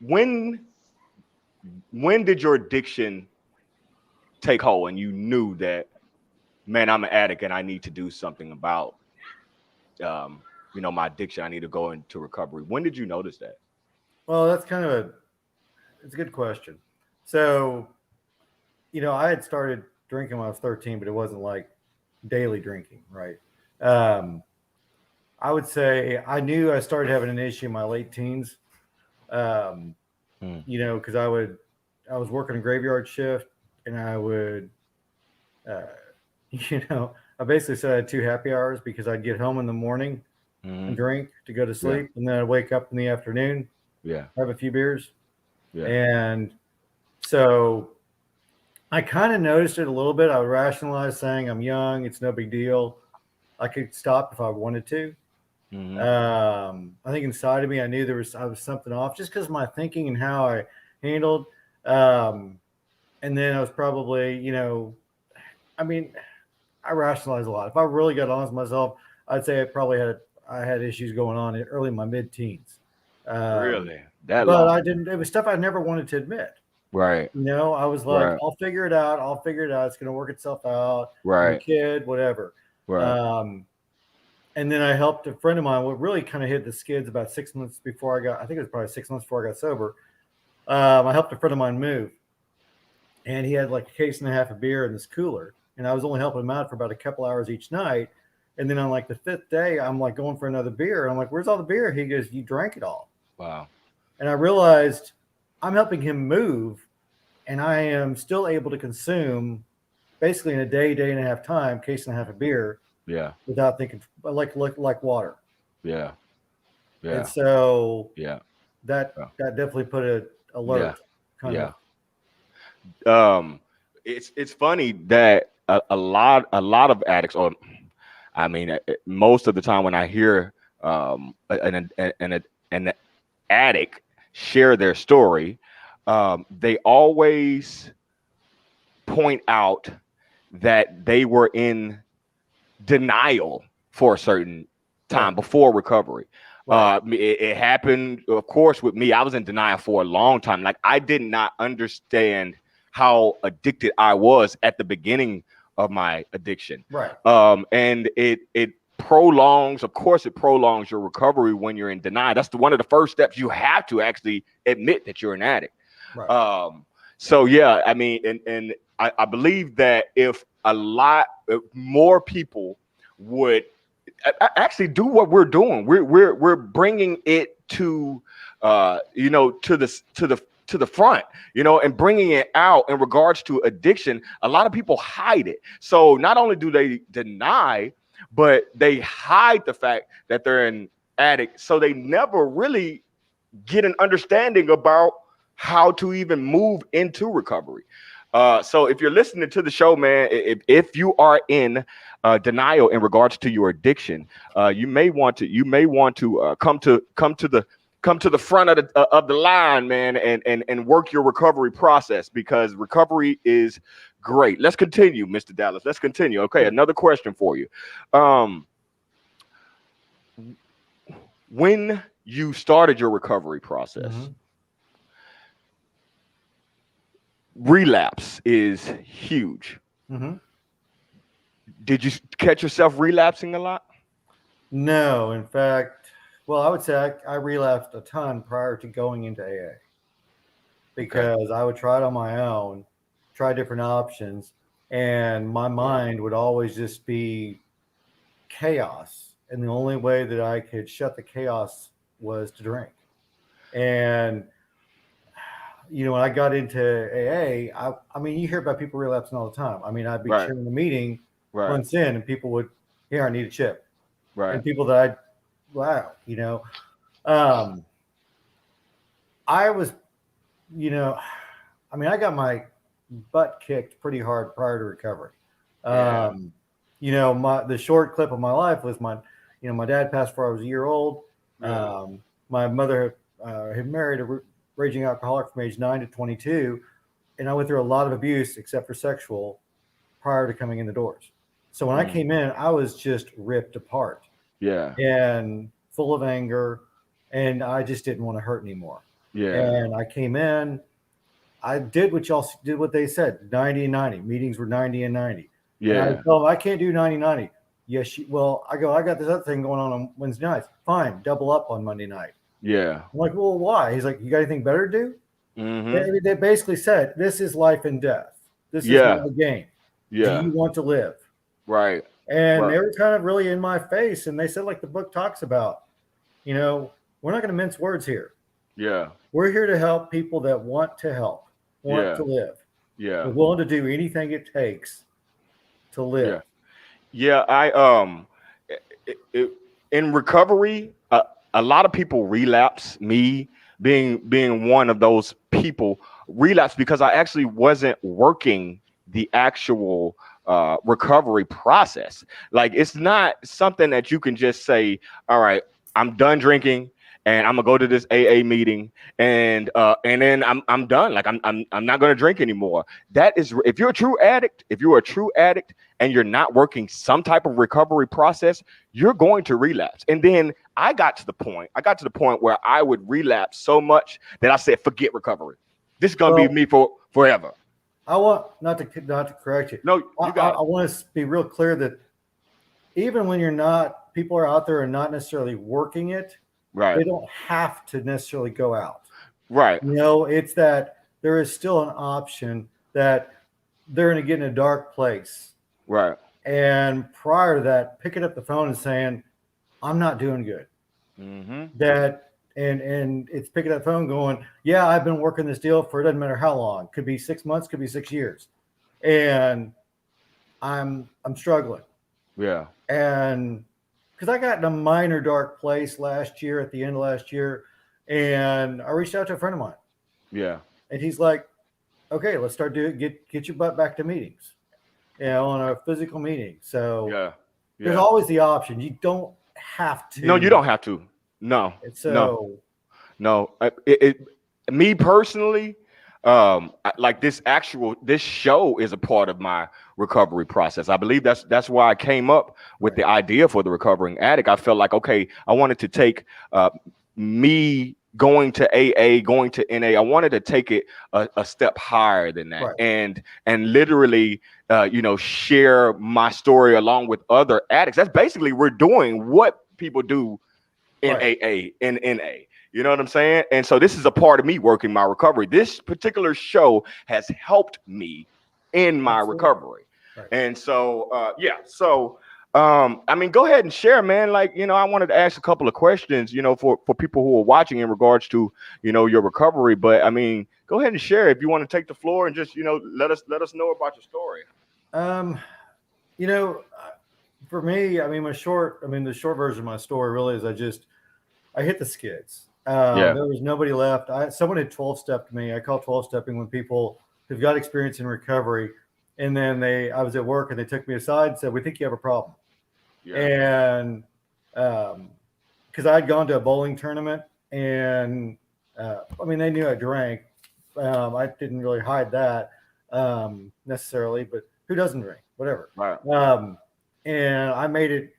When did your addiction take hold and you knew that, man, I'm an addict and I need to do something about, my addiction. I need to go into recovery. When did you notice that? Well, that's it's a good question. So, I had started drinking when I was 13, but it wasn't like daily drinking, right? I would say I knew I started having an issue in my late teens. Because I was working a graveyard shift, and I would, I basically said I had 2 happy hours because I'd get home in the morning and drink to go to sleep, and then I'd wake up in the afternoon, have a few beers, and so I kind of noticed it a little bit. I would rationalize saying I'm young, it's no big deal. I could stop if I wanted to. I think inside of me, I knew I was something off just because of my thinking and how I handled. And then I was probably, I rationalized a lot. If I really got honest with myself, I'd say I had issues going on early in my mid-teens. Really? I didn't. It was stuff I never wanted to admit. Right. I was like, I'll figure it out. It's going to work itself out. Right. I'm a kid, whatever. Right. And then I helped a friend of mine. What really kind of hit the skids about 6 months before I think it was probably 6 months before I got sober. I helped a friend of mine move, and he had like a case and a half of beer in this cooler, and I was only helping him out for about a couple hours each night. And then on like the 5th day, I'm like going for another beer. And I'm like, where's all the beer? He goes, you drank it all. Wow. And I realized I'm helping him move, and I am still able to consume basically in a day and a half time, case and a half of beer. Yeah. Without thinking, like water. Yeah. Yeah. And so that definitely put an alert. Yeah. It's funny that a lot of addicts, or most of the time when I hear an addict share their story, they always point out that they were in denial for a certain time before recovery. Right. It happened, of course, with me. I was in denial for a long time. Like, I did not understand how addicted I was at the beginning of my addiction. Right. And it prolongs, of course, it prolongs your recovery when you're in denial. That's one of the first steps. You have to actually admit that you're an addict. Right. So yeah, I mean, and I believe that if more people would actually do what we're doing, we're bringing it to to the front, and bringing it out in regards to addiction. A lot of people hide it. So not only do they deny, but they hide the fact that they're an addict. So they never really get an understanding about how to even move into recovery. So if you're listening to the show, man, if you are in denial in regards to your addiction, you may want to come to the front of the line, man, and work your recovery process, because recovery is great. Let's continue, Mr. Dallas. Let's continue. Okay, another question for you. When you started your recovery process, relapse is huge. Did you catch yourself relapsing a lot? No, in fact, well, I would say I relapsed a ton prior to going into AA, because I would try it on my own, try different options, and my mind would always just be chaos. And the only way that I could shut the chaos was to drink. And when I got into AA, I mean, you hear about people relapsing all the time. I mean, I'd be sharing a meeting months in, and people would, here, I need a chip. Right. And people that I was, I mean, I got my butt kicked pretty hard prior to recovery. The short clip of my life was my dad passed before I was a year old. My mother had married a raging alcoholic from age 9 to 22, and I went through a lot of abuse, except for sexual, prior to coming in the doors. So when I came in, I was just ripped apart. Yeah. And full of anger, and I just didn't want to hurt anymore. Yeah. And I came in, I did what they said, 90 and 90. Meetings were 90 and 90. Yeah. And I told them, I can't do 90-90. Yes, I got this other thing going on Wednesday nights. Fine, double up on Monday night. Yeah. I'm like, well, why? He's like, you got anything better to do? They basically said, this is life and death. This is not a game. Yeah. Do you want to live? Right. And they were kind of really in my face. And they said, like the book talks about, we're not going to mince words here. Yeah. We're here to help people that want to help, want to live. Yeah. We're willing to do anything it takes to live. Yeah. In recovery, a lot of people relapse, me being one of those people, relapse because I actually wasn't working the actual recovery process. Like, it's not something that you can just say, all right, I'm done drinking and I'm gonna go to this AA meeting and then I'm done. Like, I'm not gonna drink anymore. That is, if you're a true addict and you're not working some type of recovery process, you're going to relapse. And then I got to the point where I would relapse so much that I said, forget recovery. This is gonna be me for forever. I want not to correct you. No, I want to be real clear that even when people are out there and not necessarily working it, right? They don't have to necessarily go out. Right. It's that there is still an option that they're going to get in a dark place. Right. And prior to that, picking up the phone and saying, I'm not doing good. That and it's picking up the phone going, yeah, I've been working this deal for, it doesn't matter how long. Could be 6 months, could be 6 years. And I'm struggling. Yeah. And because I got in a minor dark place last year, at the end of last year, and I reached out to a friend of mine. Yeah. And he's like, okay, let's start get your butt back to meetings, on a physical meeting. So there's always the option. You don't have to. No, you don't have to. No. So No, me personally, like this show is a part of my recovery process. I believe that's why I came up with Right. the idea for the recovering addict. I felt like, okay, I wanted to take me going to AA, going to NA. I wanted to take it a step higher than that, Right. and literally, share my story along with other addicts. That's basically we're doing what people do in Right. AA, in NA. You know what I'm saying? And so this is a part of me working my recovery. This particular show has helped me in my Absolutely. recovery. Right. And so, yeah. So, I mean, go ahead and share, man. Like, I wanted to ask a couple of questions, for people who are watching in regards to, your recovery. But I mean, go ahead and share if you want to take the floor and just, let us know about your story. Um, you know, for me, I mean, the short version of my story really is I hit the skids. Yeah. There was nobody left. Someone had 12-stepped me. I call 12-stepping when people who've got experience in recovery, and then I was at work and they took me aside and said, "We think you have a problem." Yeah. And because I had gone to a bowling tournament, and I mean, they knew I drank. I didn't really hide that necessarily, but who doesn't drink? Whatever. Right. And I made it.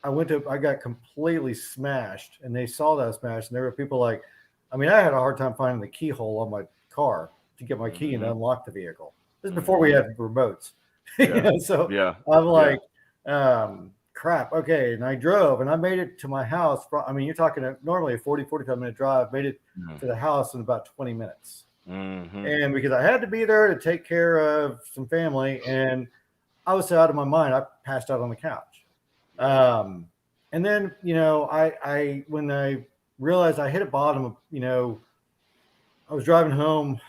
I got completely smashed, and they saw that smash, and there were people like, I mean, I had a hard time finding the keyhole on my car to get my key and unlock the vehicle. This is before we had remotes. Yeah. So Yeah. I'm like, crap. Okay. And I drove and I made it to my house. I mean, you're talking normally a 45-minute drive, made it to the house in about 20 minutes. Mm-hmm. And because I had to be there to take care of some family, and I was so out of my mind, I passed out on the couch. And then, I when I realized I hit a bottom of, I was driving home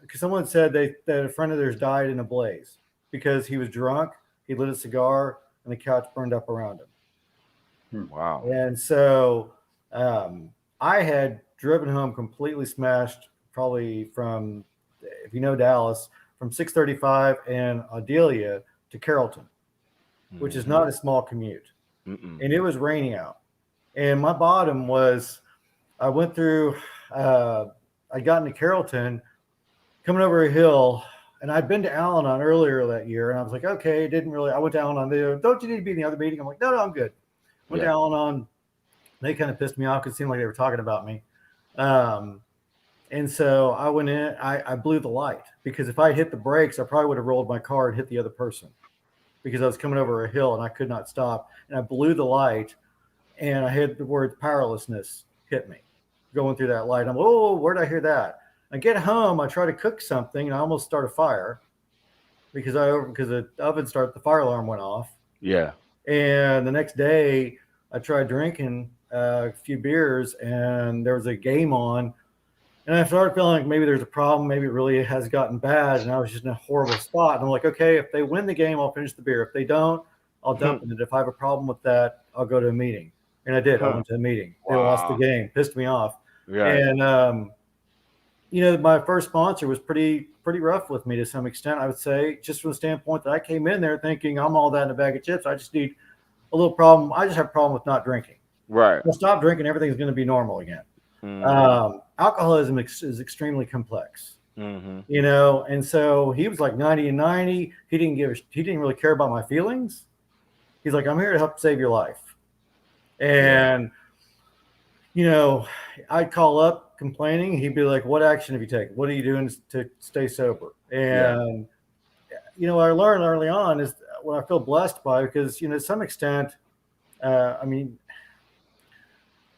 because someone said that a friend of theirs died in a blaze because he was drunk. He lit a cigar and the couch burned up around him. Wow. And so I had driven home completely smashed, probably from, if you know Dallas, from 635 and Adelia to Carrollton, which is not a small commute. Mm-mm. And it was raining out. And my bottom was, I went through, I got into Carrollton, coming over a hill, and I'd been to Al-Anon earlier that year, and I was like, okay, I went to Al-Anon. They go, don't you need to be in the other meeting? I'm like, no, I'm good. Went to Al-Anon. They kind of pissed me off because it seemed like they were talking about me. And so I went in, I blew the light, because if I hit the brakes, I probably would have rolled my car and hit the other person, because I was coming over a hill and I could not stop. And I blew the light, and I had the word powerlessness hit me going through that light. I'm, oh, where did I hear that? I get home, I try to cook something, and I almost start a fire because the oven started, the fire alarm went off. Yeah. And the next day I tried drinking a few beers, and there was a game on, and I started feeling like maybe there's a problem. Maybe it really has gotten bad, and I was just in a horrible spot. And I'm like, okay, if they win the game, I'll finish the beer. If they don't, I'll dump it. If I have a problem with that, I'll go to a meeting. And I did. I went to a meeting. They lost the game. Pissed me off. Yeah. And my first sponsor was pretty rough with me to some extent, I would say, just from the standpoint that I came in there thinking I'm all that in a bag of chips. I just need a little problem. I just have a problem with not drinking. Right. I'll stop drinking, everything's going to be normal again. Alcoholism is extremely complex, and so he was like 90 and 90. He didn't really care about my feelings. He's like, I'm here to help save your life. And, I'd call up complaining. He'd be like, what action have you taken? What are you doing to stay sober? And, I learned early on is what I feel blessed by, because, to some extent,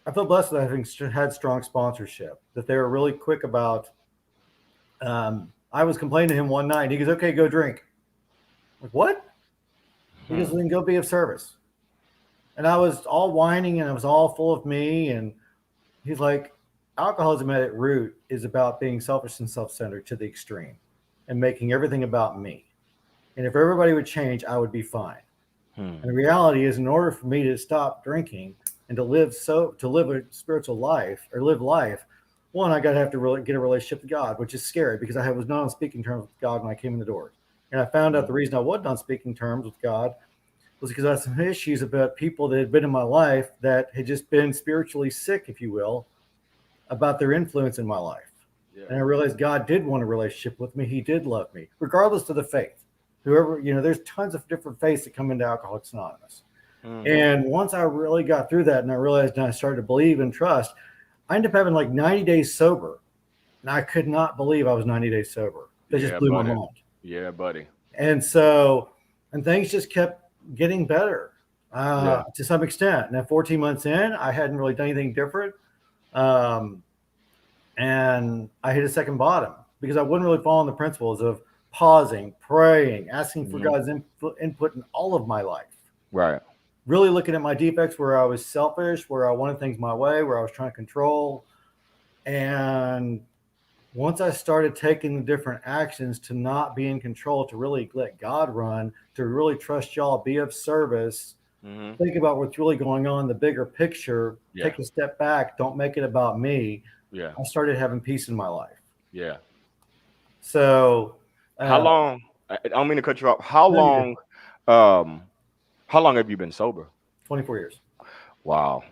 I feel blessed that having had strong sponsorship, that they were really quick about. I was complaining to him one night. He goes, okay, go drink. I'm like, what? He goes, then go be of service. And I was all whining, and I was all full of me. And he's like, alcoholism at its root is about being selfish and self-centered to the extreme and making everything about me. And if everybody would change, I would be fine. And the reality is, in order for me to stop drinking and to live a spiritual life, or live life, one, I got to have to really get a relationship with God, which is scary, because I was not on speaking terms with God when I came in the door. And I found out the reason I wasn't on speaking terms with God was because I had some issues about people that had been in my life that had just been spiritually sick, if you will, about their influence in my life. Yeah. And I realized God did want a relationship with me. He did love me, regardless of the faith. Whoever, there's tons of different faiths that come into Alcoholics Anonymous. Mhm. And once I really got through that and I realized and I started to believe and trust, I ended up having like 90 days sober. And I could not believe I was 90 days sober. That just blew my mind. Yeah, buddy. And so, and things just kept getting better to some extent. Now, 14 months in, I hadn't really done anything different. And I hit a second bottom because I wouldn't really follow the principles of pausing, praying, asking for God's input in all of my life. Right. Really looking at my defects where I was selfish, where I wanted things my way, where I was trying to control. And once I started taking the different actions to not be in control, to really let God run, to really trust y'all, be of service, think about what's really going on, the bigger picture, take a step back, don't make it about me. Yeah. I started having peace in my life. Yeah. So how long? I don't mean to cut you off. How long? How long have you been sober? 24 years. Wow.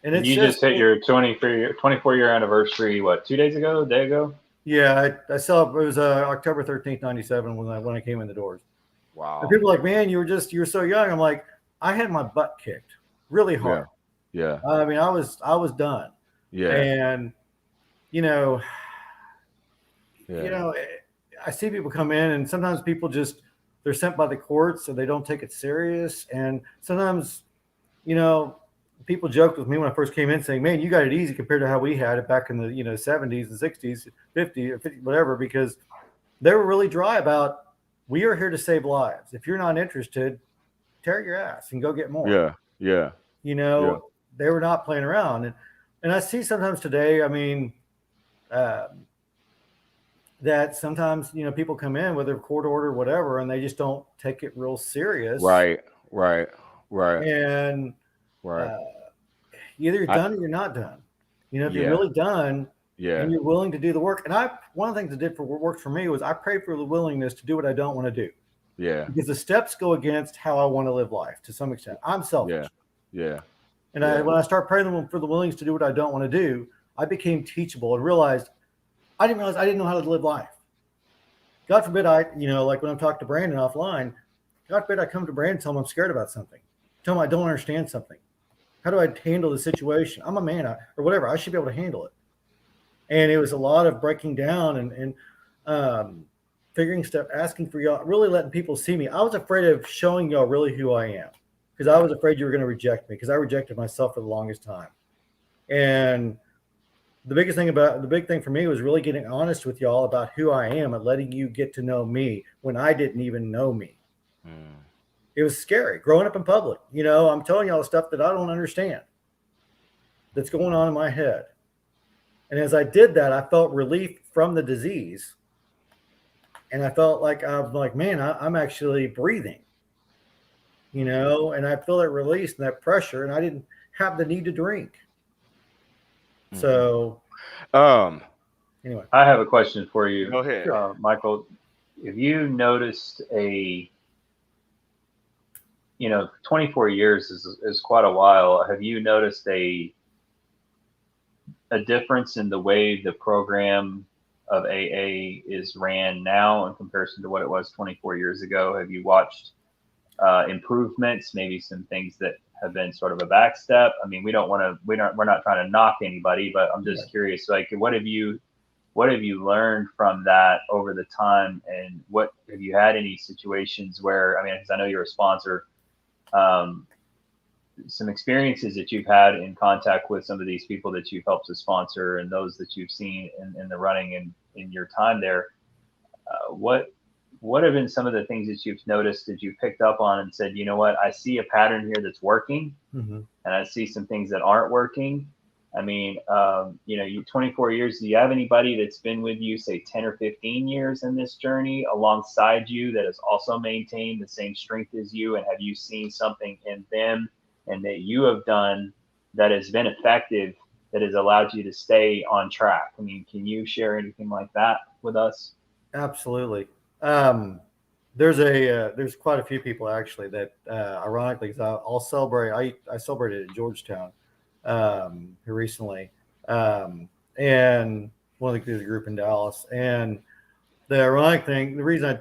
And it's you just hit your 24-year anniversary. What, 2 days ago? A day ago? Yeah, I saw it was October 13th, 97 when I came in the doors. Wow. And people are like, man, you were so young. I'm like, I had my butt kicked really hard. Yeah. I mean, I was done. Yeah. And I see people come in, and sometimes people they're sent by the courts, so they don't take it serious. And sometimes, people joked with me when I first came in saying, man, you got it easy compared to how we had it back in the 70s and 60s, 50 or 50, whatever, because they were really dry about, we are here to save lives. If you're not interested, tear your ass and go get more. Yeah. They were not playing around. And I see sometimes today, I mean, that sometimes, people come in, whether court order, whatever, and they just don't take it real serious. Right. And either you're done or you're not done. If you're really done and you're willing to do the work. And one of the things that did work for me was I prayed for the willingness to do what I don't want to do. Yeah. Because the steps go against how I want to live life to some extent. I'm selfish. Yeah. And when I start praying for the willingness to do what I don't want to do, I became teachable and realized I didn't know how to live life. God forbid like when I'm talking to Brandon offline, God forbid I come to Brandon and tell him I'm scared about something. Tell him I don't understand something. How do I handle the situation? I'm a man or whatever. I should be able to handle it. And it was a lot of breaking down and figuring stuff, asking for y'all, really letting people see me. I was afraid of showing y'all really who I am because I was afraid you were going to reject me because I rejected myself for the longest time. And the big thing for me was really getting honest with y'all about who I am and letting you get to know me when I didn't even know me. It was scary growing up in public. I'm telling y'all stuff that I don't understand that's going on in my head. And as I did that, I felt relief from the disease. And I felt like man, I'm actually breathing, and I feel that release and that pressure, and I didn't have the need to drink. So, anyway, I have a question for you. Go ahead, Michael. Have you noticed 24 years is quite a while. Have you noticed a difference in the way the program of AA is ran now in comparison to what it was 24 years ago? Have you watched improvements, maybe some things that have been sort of a backstep? I mean, we're not trying to knock anybody, but I'm just curious, like, what have you learned from that over the time? And what have you had any situations where, because I know you're a sponsor, some experiences that you've had in contact with some of these people that you've helped to sponsor and those that you've seen in the running and in your time there, what have been some of the things that you've noticed that you picked up on and said, you know what, I see a pattern here that's working, and I see some things that aren't working? You 24 years, do you have anybody that's been with you, say 10 or 15 years in this journey alongside you that has also maintained the same strength as you? And have you seen something in them and that you have done that has been effective, that has allowed you to stay on track? Can you share anything like that with us? Absolutely. There's quite a few people actually that, ironically, because I'll celebrate. I celebrated in Georgetown here recently. And one of the group in Dallas. And the ironic thing, the reason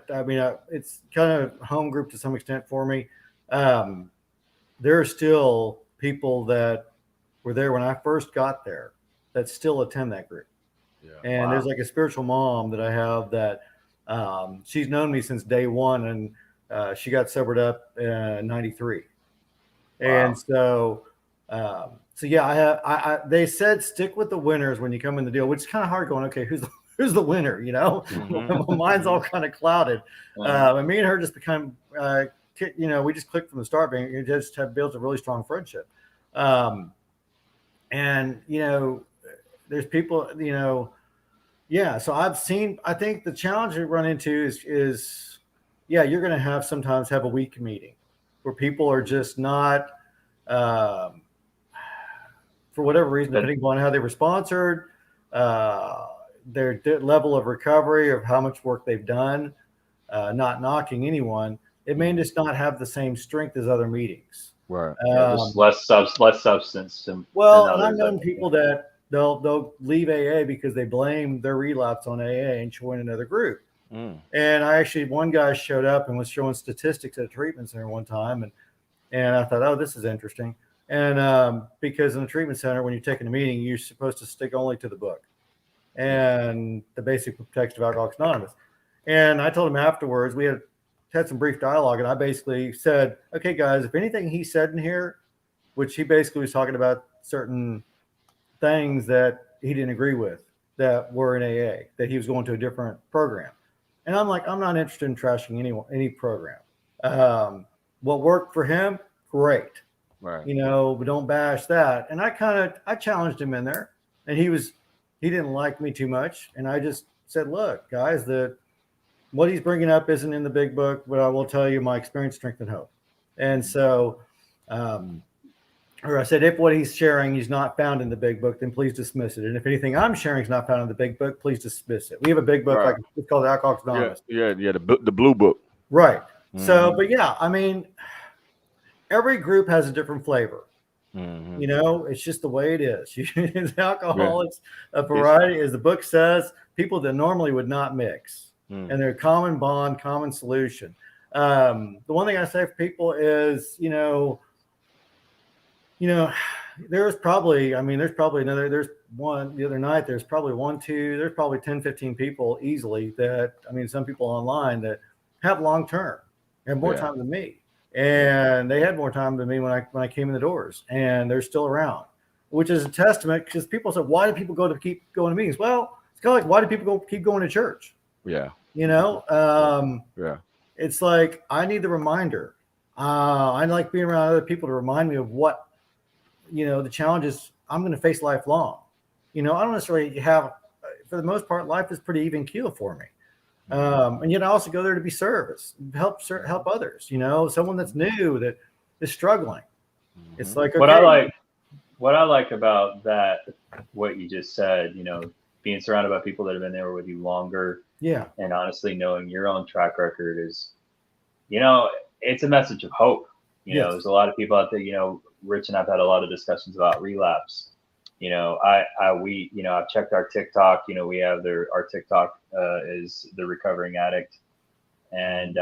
it's kind of home group to some extent for me. There are still people that were there when I first got there that still attend that group. Yeah. And there's like a spiritual mom that I have that she's known me since day one, and she got sobered up in '93. And so yeah, they said stick with the winners when you come in the deal, which is kind of hard going, okay, who's the winner? My mind's all kind of clouded. And me and her just become, we just clicked from the start, being you just have built a really strong friendship. And there's people, yeah. So I think the challenge we run into is you're going to sometimes have a weak meeting where people are just not, for whatever reason, depending on how they were sponsored, their level of recovery, of how much work they've done, not knocking anyone, it may just not have the same strength as other meetings. Right. Just less substance. Well, and I've known people that they'll leave AA because they blame their relapse on AA and join another group. And one guy showed up and was showing statistics at a treatment center one time, and I thought, oh, this is interesting. And because in a treatment center, when you're taking a meeting, you're supposed to stick only to the book and the basic text of Alcoholics Anonymous. And I told him afterwards, we had some brief dialogue, and I basically said, okay, guys, if anything he said in here, which he basically was talking about certain things that he didn't agree with that were in AA, that he was going to a different program. And I'm like, I'm not interested in trashing any program. What worked for him, great. Right. But don't bash that. And I challenged him in there, and he didn't like me too much. And I just said, look, guys, what he's bringing up isn't in the big book, but I will tell you my experience, strength, and hope. And so, or I said, if what he's sharing is not found in the big book, then please dismiss it. And if anything I'm sharing is not found in the big book, please dismiss it. We have a big book, like it's called Alcoholics Anonymous. Yeah, the blue book. Right. So, but yeah, every group has a different flavor. It's just the way it is. Alcoholics, a variety, as the book says, people that normally would not mix. And they're common bond, common solution. The one thing I say for people is, there's probably there's one the other night, there's probably 10, 15 people easily that, some people online that have long-term and more time than me. And they had more time than me when I came in the doors, and they're still around, which is a testament, because people said, why do people keep going to meetings? Well, it's kind of like, why do people keep going to church? Yeah. It's like, I need the reminder. I like being around other people to remind me of what, the challenges I'm going to face lifelong. I don't necessarily have, for the most part, life is pretty even keel for me. And yet I also go there to be service, help others, someone that's new, that is struggling. It's like, okay. What I like about that, what you just said, being surrounded by people that have been there with you longer. Yeah. And honestly, knowing your own track record is, it's a message of hope. There's a lot of people out there, Rich and I've had a lot of discussions about relapse. I've checked our TikTok, we have our TikTok is the Recovering Addict. And,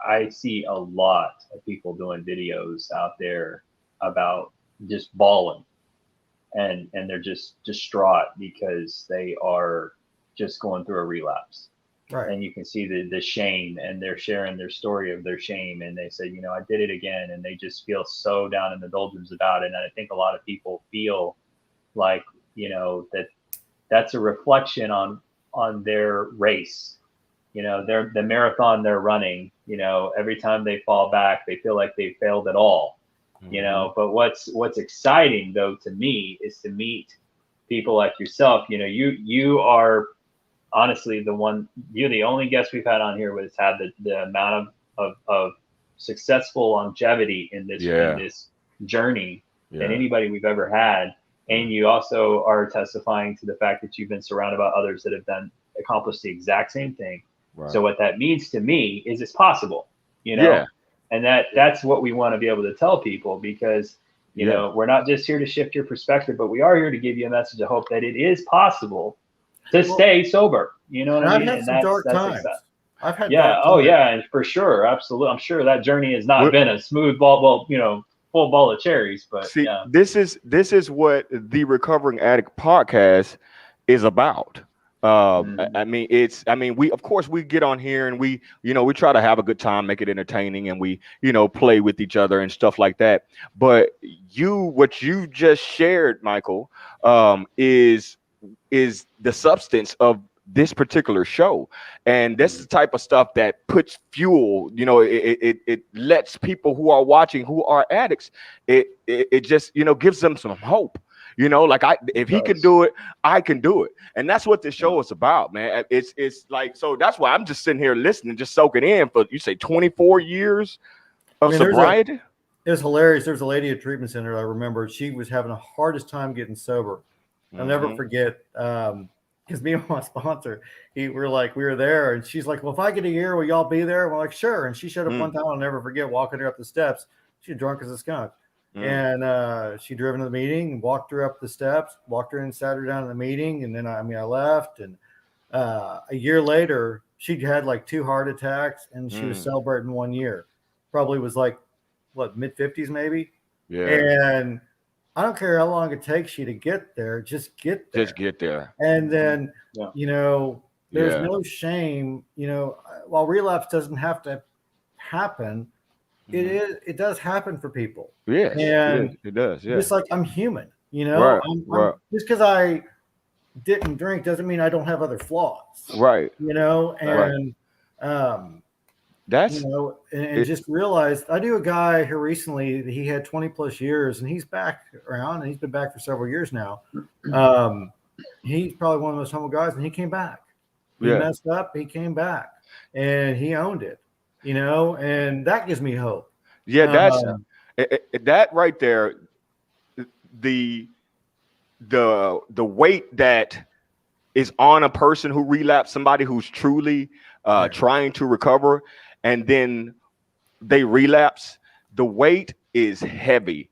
I see a lot of people doing videos out there about just bawling. And they're just distraught because they are just going through a relapse. Right. And you can see the shame, and they're sharing their story of their shame. And they say, I did it again. And they just feel so down in the doldrums about it. And I think a lot of people feel like, that's a reflection on their race. The marathon they're running, every time they fall back, they feel like they failed at all. But what's exciting though to me is to meet people like yourself. You are honestly you're the only guest we've had on here that's had the amount of successful longevity in this journey than anybody we've ever had. And you also are testifying to the fact that you've been surrounded by others that have accomplished the exact same thing. Right. So what that means to me is it's possible, And that's what we want to be able to tell people, because You know, we're not just here to shift your perspective, but we are here to give you a message of hope that it is possible to stay sober. You know what I mean? I've had some dark times. I've had dark times. And for sure, absolutely. I'm sure that journey has not been a smooth ball, full ball of cherries. But see, this is what the Recovering Addict podcast is about. I mean, we, of course, we get on here and we try to have a good time, make it entertaining, and we, play with each other and stuff like that. But what you just shared, Michael, is the substance of this particular show. And that's the type of stuff that puts fuel, it lets people who are watching, who are addicts, it just, gives them some hope. If he can do it, I can do it. And that's what this show is about, man. It's like, so that's why I'm just sitting here listening, just soaking in for, you say 24 years of sobriety. It was hilarious. There was a lady at treatment center. I remember she was having the hardest time getting sober. I'll never forget. Because me and my sponsor, we were there, and she's like, well, if I get a year, will y'all be there? We're like, sure. And she showed up one time, I'll never forget, walking her up the steps. She's drunk as a skunk. And she drove into the meeting, walked her up the steps, walked her in, sat her down in the meeting. And then I left. And a year later, she'd had like 2 heart attacks, and she was celebrating 1 year. Probably was like, mid-50s maybe? Yeah. And I don't care how long it takes you to get there, just get there. Just get there. And then, there's no shame, while relapse doesn't have to happen, it does happen for people. Yes, and it does. Yeah. It's like, I'm human, Right. Just because I didn't drink doesn't mean I don't have other flaws. Right. And that's just realized, I knew a guy here recently that he had 20 plus years, and he's back around, and he's been back for several years now. He's probably one of the most humble guys, and he came back. He messed up, he came back, and he owned it. And that gives me hope. Yeah, that's that right there. The weight that is on a person who relapsed, somebody who's truly trying to recover, and then they relapse, the weight is heavy.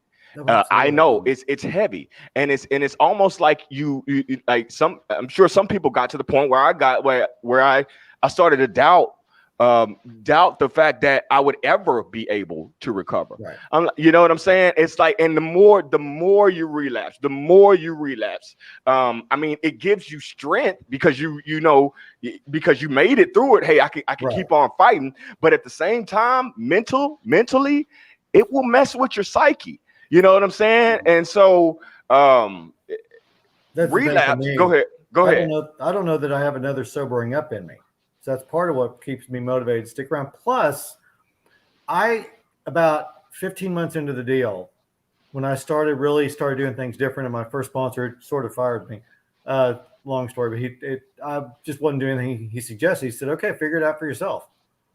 I know it's heavy, and it's almost like you like I'm sure some people got to the point where I started to doubt the fact that I would ever be able to recover. Right. You know what I'm saying? It's like, and the more you relapse, it gives you strength because because you made it through it. Hey, I can keep on fighting. But at the same time, mentally, it will mess with your psyche. You know what I'm saying? And so relapse. Go ahead. I don't know that I have another sobering up in me. So that's part of what keeps me motivated to stick around. Plus, about 15 months into the deal, when I started doing things different, and my first sponsor sort of fired me. Long story, but I just wasn't doing anything he suggested. He said, okay, figure it out for yourself.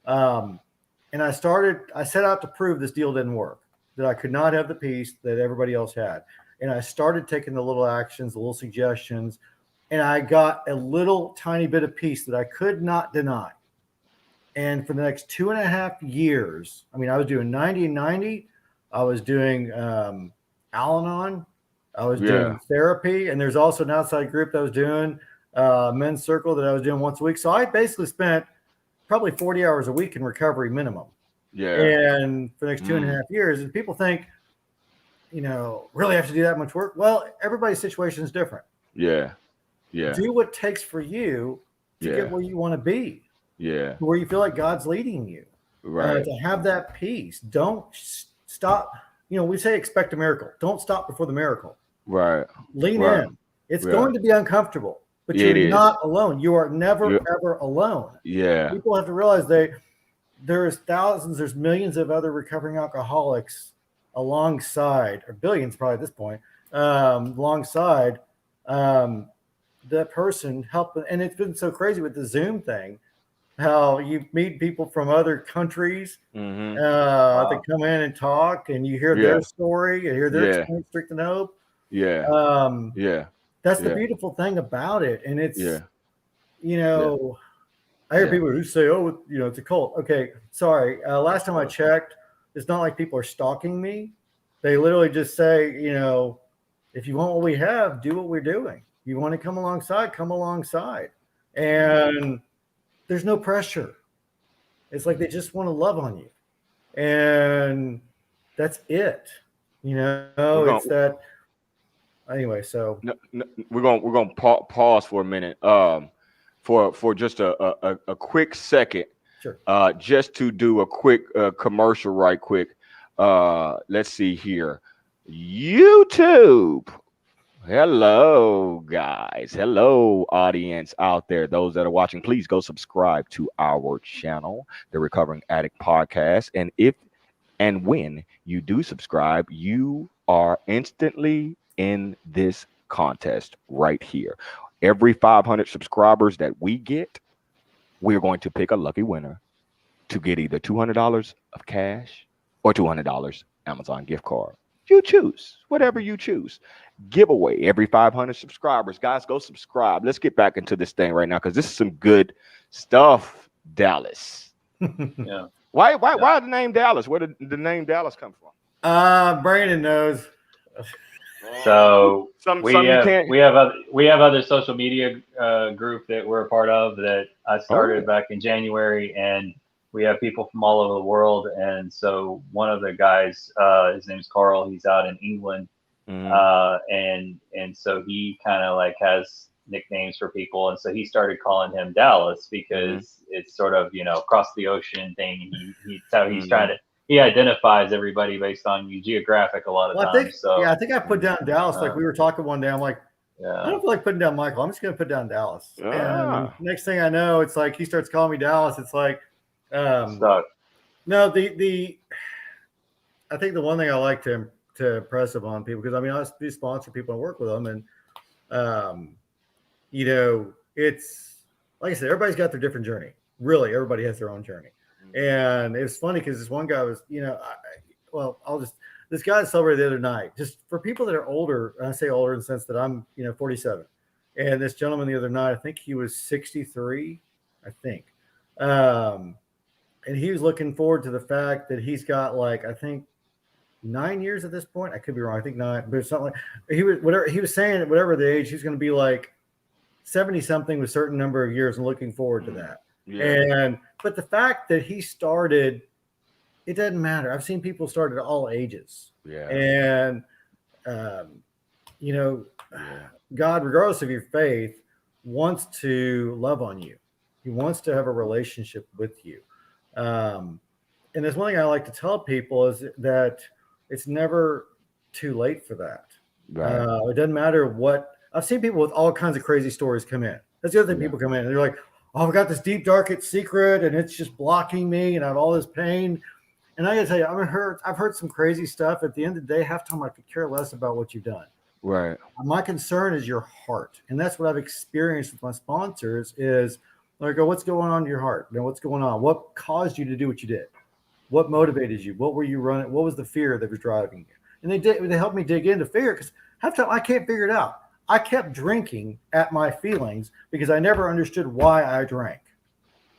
And I set out to prove this deal didn't work, that I could not have the peace that everybody else had. And I started taking the little actions, the little suggestions, and I got a little tiny bit of peace that I could not deny. And for the next 2.5 years, I was doing 90 and 90. I was doing Al-Anon. I was doing therapy. And there's also an outside group that I was doing, men's circle that I was doing once a week. So I basically spent probably 40 hours a week in recovery minimum. Yeah. And for the next 2.5 years, and people think, really have to do that much work. Well, everybody's situation is different. Yeah. Yeah. Do what it takes for you to get where you want to be. Yeah. Where you feel like God's leading you. Right. To have that peace. Don't stop. We say expect a miracle. Don't stop before the miracle. Right. Lean in. It's going to be uncomfortable, but you're not alone. You are never, ever alone. Yeah. People have to realize there's thousands, there's millions of other recovering alcoholics alongside, or billions probably at this point, alongside that person helping. And it's been so crazy with the Zoom thing, how you meet people from other countries that come in and talk, and you hear their story, you hear their experience, Strict and Hope. That's the beautiful thing about it. And it's I hear people who say, oh, it's a cult. Okay, sorry. Last time I checked, it's not like people are stalking me. They literally just say, if you want what we have, do what we're doing. You want to come alongside. And there's no pressure. It's like they just want to love on you. And that's it. It's that. Anyway, so we're gonna pause for a minute. For just a quick second. Sure. Just to do a quick commercial, right quick. Let's see here. YouTube. Hello, guys. Hello, audience out there. Those that are watching, please go subscribe to our channel, the Recovering Addict Podcast. And if and when you do subscribe, you are instantly in this contest right here. Every 500 subscribers that we get, we're going to pick a lucky winner to get either $200 of cash or $200 Amazon gift card. You choose, whatever you choose. Giveaway every 500 subscribers. Guys, go subscribe. Let's get back into this thing right now because this is some good stuff, Dallas. Yeah. Why the name Dallas? Where did the name Dallas come from? Brandon knows. So we have other social media group that we're a part of that I started back in January, and we have people from all over the world. And so one of the guys, his name's Carl. He's out in England, and so he kind of like has nicknames for people, and so he started calling him Dallas because it's sort of across the ocean thing. He's trying to. He identifies everybody based on geographic a lot of times. I think I put down Dallas. Like we were talking one day, I'm like, I don't feel like putting down Michael. I'm just going to put down Dallas. And next thing I know, it's like he starts calling me Dallas. It's like, no, I think the one thing I like to impress upon people, because I do sponsor people and work with them, and it's like I said, everybody's got their different journey. Really, everybody has their own journey. And it was funny because this one guy was, this guy celebrated the other night. Just for people that are older, and I say older in the sense that I'm, 47. And this gentleman the other night, I think he was 63, I think. And he was looking forward to the fact that he's got I think 9 years at this point. I could be wrong. I think 9, but something he was saying, whatever the age, he's going to be 70 something with a certain number of years and looking forward to that. Yeah. But the fact that he started, it doesn't matter. I've seen people start at all ages. Yeah. And, God, regardless of your faith, wants to love on you. He wants to have a relationship with you. And there's one thing I like to tell people is that it's never too late for that. Right. It doesn't matter what. I've seen people with all kinds of crazy stories come in. That's the other thing. People come in and they're like, oh, I've got this deep, dark secret, and it's just blocking me, and I have all this pain. And I got to tell you, I've heard some crazy stuff. At the end of the day, half the time I could care less about what you've done. Right. My concern is your heart, and that's what I've experienced with my sponsors. Is I go, what's going on in your heart? What's going on? What caused you to do what you did? What motivated you? What were you running? What was the fear that was driving you? And they helped me dig into fear because half the time I can't figure it out. I kept drinking at my feelings because I never understood why I drank,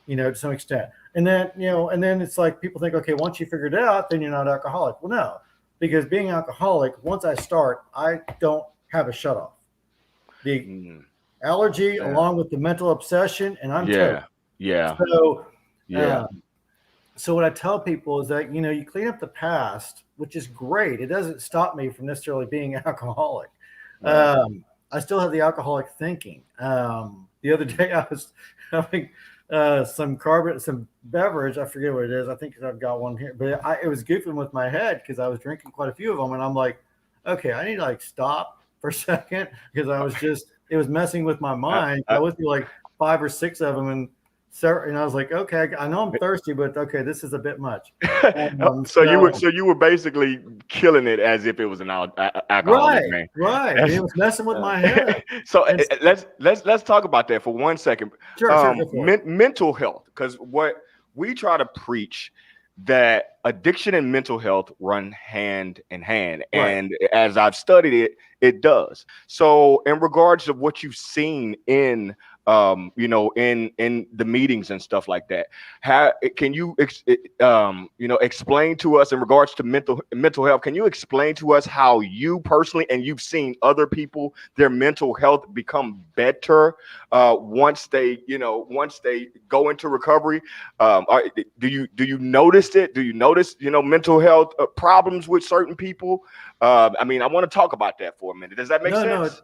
to some extent. And then, it's like people think, okay, once you figured it out, then you're not alcoholic. Well, no, because being alcoholic, once I start, I don't have a shut off. The allergy along with the mental obsession, and I'm total. Yeah. So what I tell people is that, you clean up the past, which is great. It doesn't stop me from necessarily being alcoholic. Right. I still have the alcoholic thinking. The other day I was having some beverage. I forget what it is. I think I've got one here, but it was goofing with my head because I was drinking quite a few of them. And I'm like, okay, I need to stop for a second because it was messing with my mind. I went through 5 or 6 of them and I was like, okay, I know I'm thirsty, but okay, this is a bit much. So you were basically killing it as if it was an alcoholic drink. Right. It was messing with my head. So let's talk about that for 1 second. Sure. Mental health, because what we try to preach that addiction and mental health run hand in hand, and as I've studied it, it does. So in regards to what you've seen in you know, in the meetings and stuff like that. How can you you know, explain to us in regards to mental health? Can you explain to us how you personally, and you've seen other people, their mental health become better once they, you know, once they go into recovery? Do you notice it? Do you notice, you know, mental health problems with certain people? I mean, I want to talk about that for a minute. Does that make sense?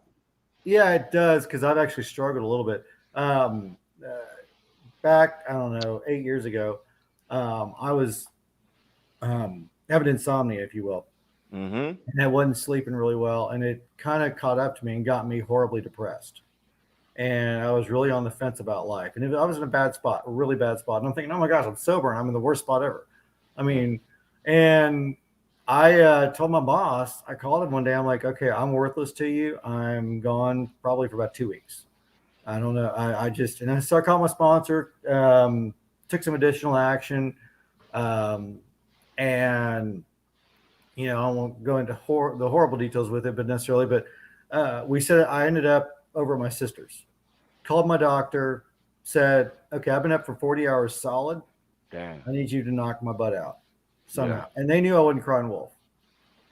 Yeah, it does, because I've actually struggled a little bit. Um, uh, Back, I don't know, 8 years ago, I was having insomnia, if you will, Mm-hmm. and I wasn't sleeping really well, and it kind of caught up to me and got me horribly depressed. And I was really on the fence about life, and I was in a bad spot, a really bad spot. And I'm thinking, oh my gosh, I'm sober, and I'm in the worst spot ever. I mean, and I told my boss, I called him one day. I'm like, okay, I'm worthless to you. I'm gone probably for about 2 weeks. I don't know. I just, and so I called my sponsor, took some additional action. Um, and, you know, I won't go into the horrible details with it, but necessarily, but we said I ended up over at my sister's, called my doctor, said, okay, I've been up for 40 hours solid. Damn. I need you to knock my butt out somehow. Yeah. And they knew I wasn't crying wolf.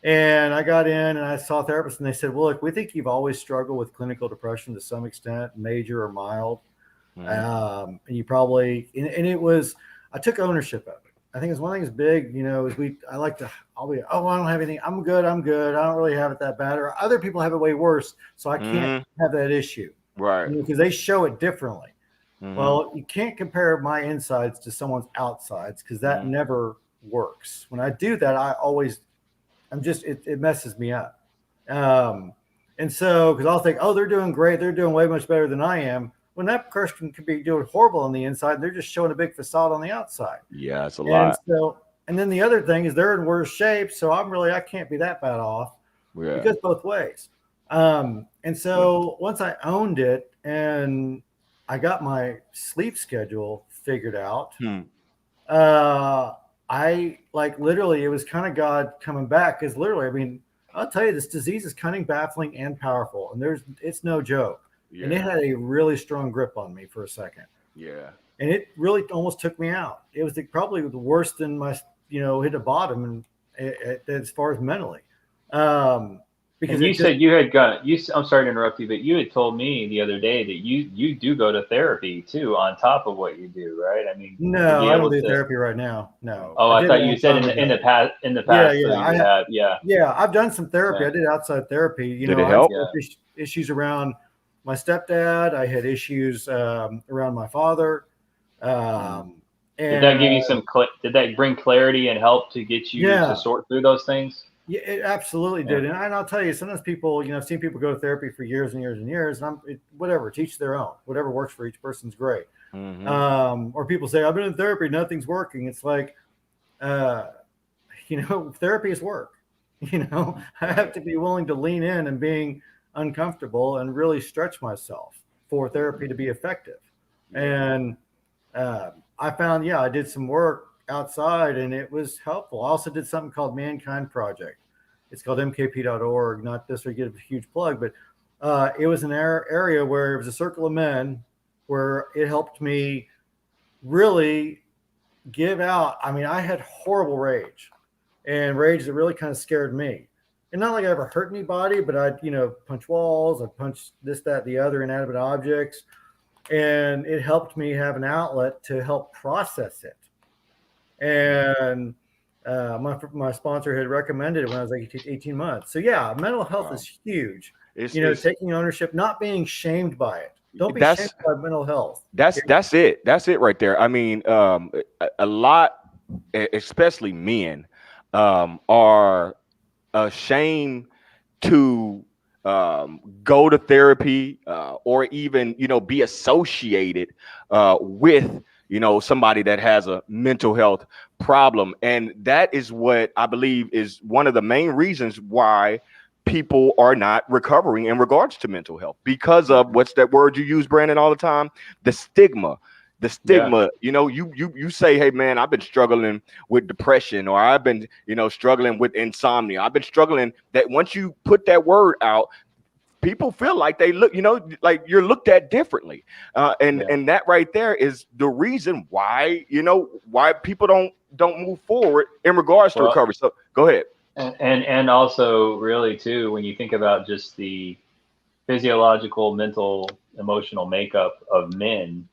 And I got in and I saw a therapist, and they said, well, look, we think you've always struggled with clinical depression to some extent, major or mild. Mm-hmm. And you probably, and it was, I took ownership of it. I think it's one thing that's big, you know, is I'll be, oh, I don't have anything. I'm good. I don't really have it that bad. Or other people have it way worse. So I can't have that issue. Right. Because they show it differently. Mm-hmm. Well, you can't compare my insides to someone's outsides, because that never works. When I do that, it messes me up. And so, because I'll think, oh, they're doing great. They're doing way much better than I am. When that person could be doing horrible on the inside, they're just showing a big facade on the outside. Yeah, it's a lot. So, and then the other thing is they're in worse shape. So I can't be that bad off. Yeah. It goes both ways. And so once I owned it and I got my sleep schedule figured out, I literally, it was kind of God coming back, because literally, I mean, I'll tell you, this disease is cunning, baffling, and powerful, and it's no joke. Yeah. And it had a really strong grip on me for a second. Yeah. And it really almost took me out. It was probably the worst than my, hit a bottom, and as far as mentally. Because you said you had I'm sorry to interrupt you, but you had told me the other day that you do go to therapy too on top of what you do, right? I mean, no, I don't do therapy right now. No. Oh, I thought you said in the past. Yeah, I've done some therapy. Yeah. I did outside therapy. Did it help? I had issues around my stepdad. I had issues around my father. And did that give you did that bring clarity and help to get you to sort through those things? Yeah, it absolutely did. And I'll tell you, sometimes people, I've seen people go to therapy for years and years and years, and whatever, teach their own. Whatever works for each person's great. Mm-hmm. Or people say, I've been in therapy, nothing's working. It's like, therapy is work. I have to be willing to lean in and being uncomfortable and really stretch myself for therapy to be effective. And I found, I did some work outside, and it was helpful. I also did something called Mankind Project. It's called mkp.org. Not this would give a huge plug, but it was an area where it was a circle of men, where it helped me really give out. I mean, I had horrible rage, and rage that really kind of scared me. And not like I ever hurt anybody, but I'd punch walls, I'd punch this, that, the other inanimate objects, and it helped me have an outlet to help process it. And my sponsor had recommended it when I was like 18 months. So mental health is huge. It's taking ownership, not being shamed by it. Don't be shamed by mental health. That's it. That's it right there. I mean, a lot, especially men, are ashamed to go to therapy or even be associated with somebody that has a mental health problem. And that is what I believe is one of the main reasons why people are not recovering in regards to mental health, because of what's that word you use, Brandon, all the time? The stigma. You say, hey man, I've been struggling with depression, or I've been, struggling with insomnia. I've been struggling. That once you put that word out, people feel like they look, like you're looked at differently. And that right there is the reason why, why people don't move forward in regards to recovery. So go ahead. And also really too, when you think about just the physiological, mental, emotional makeup of men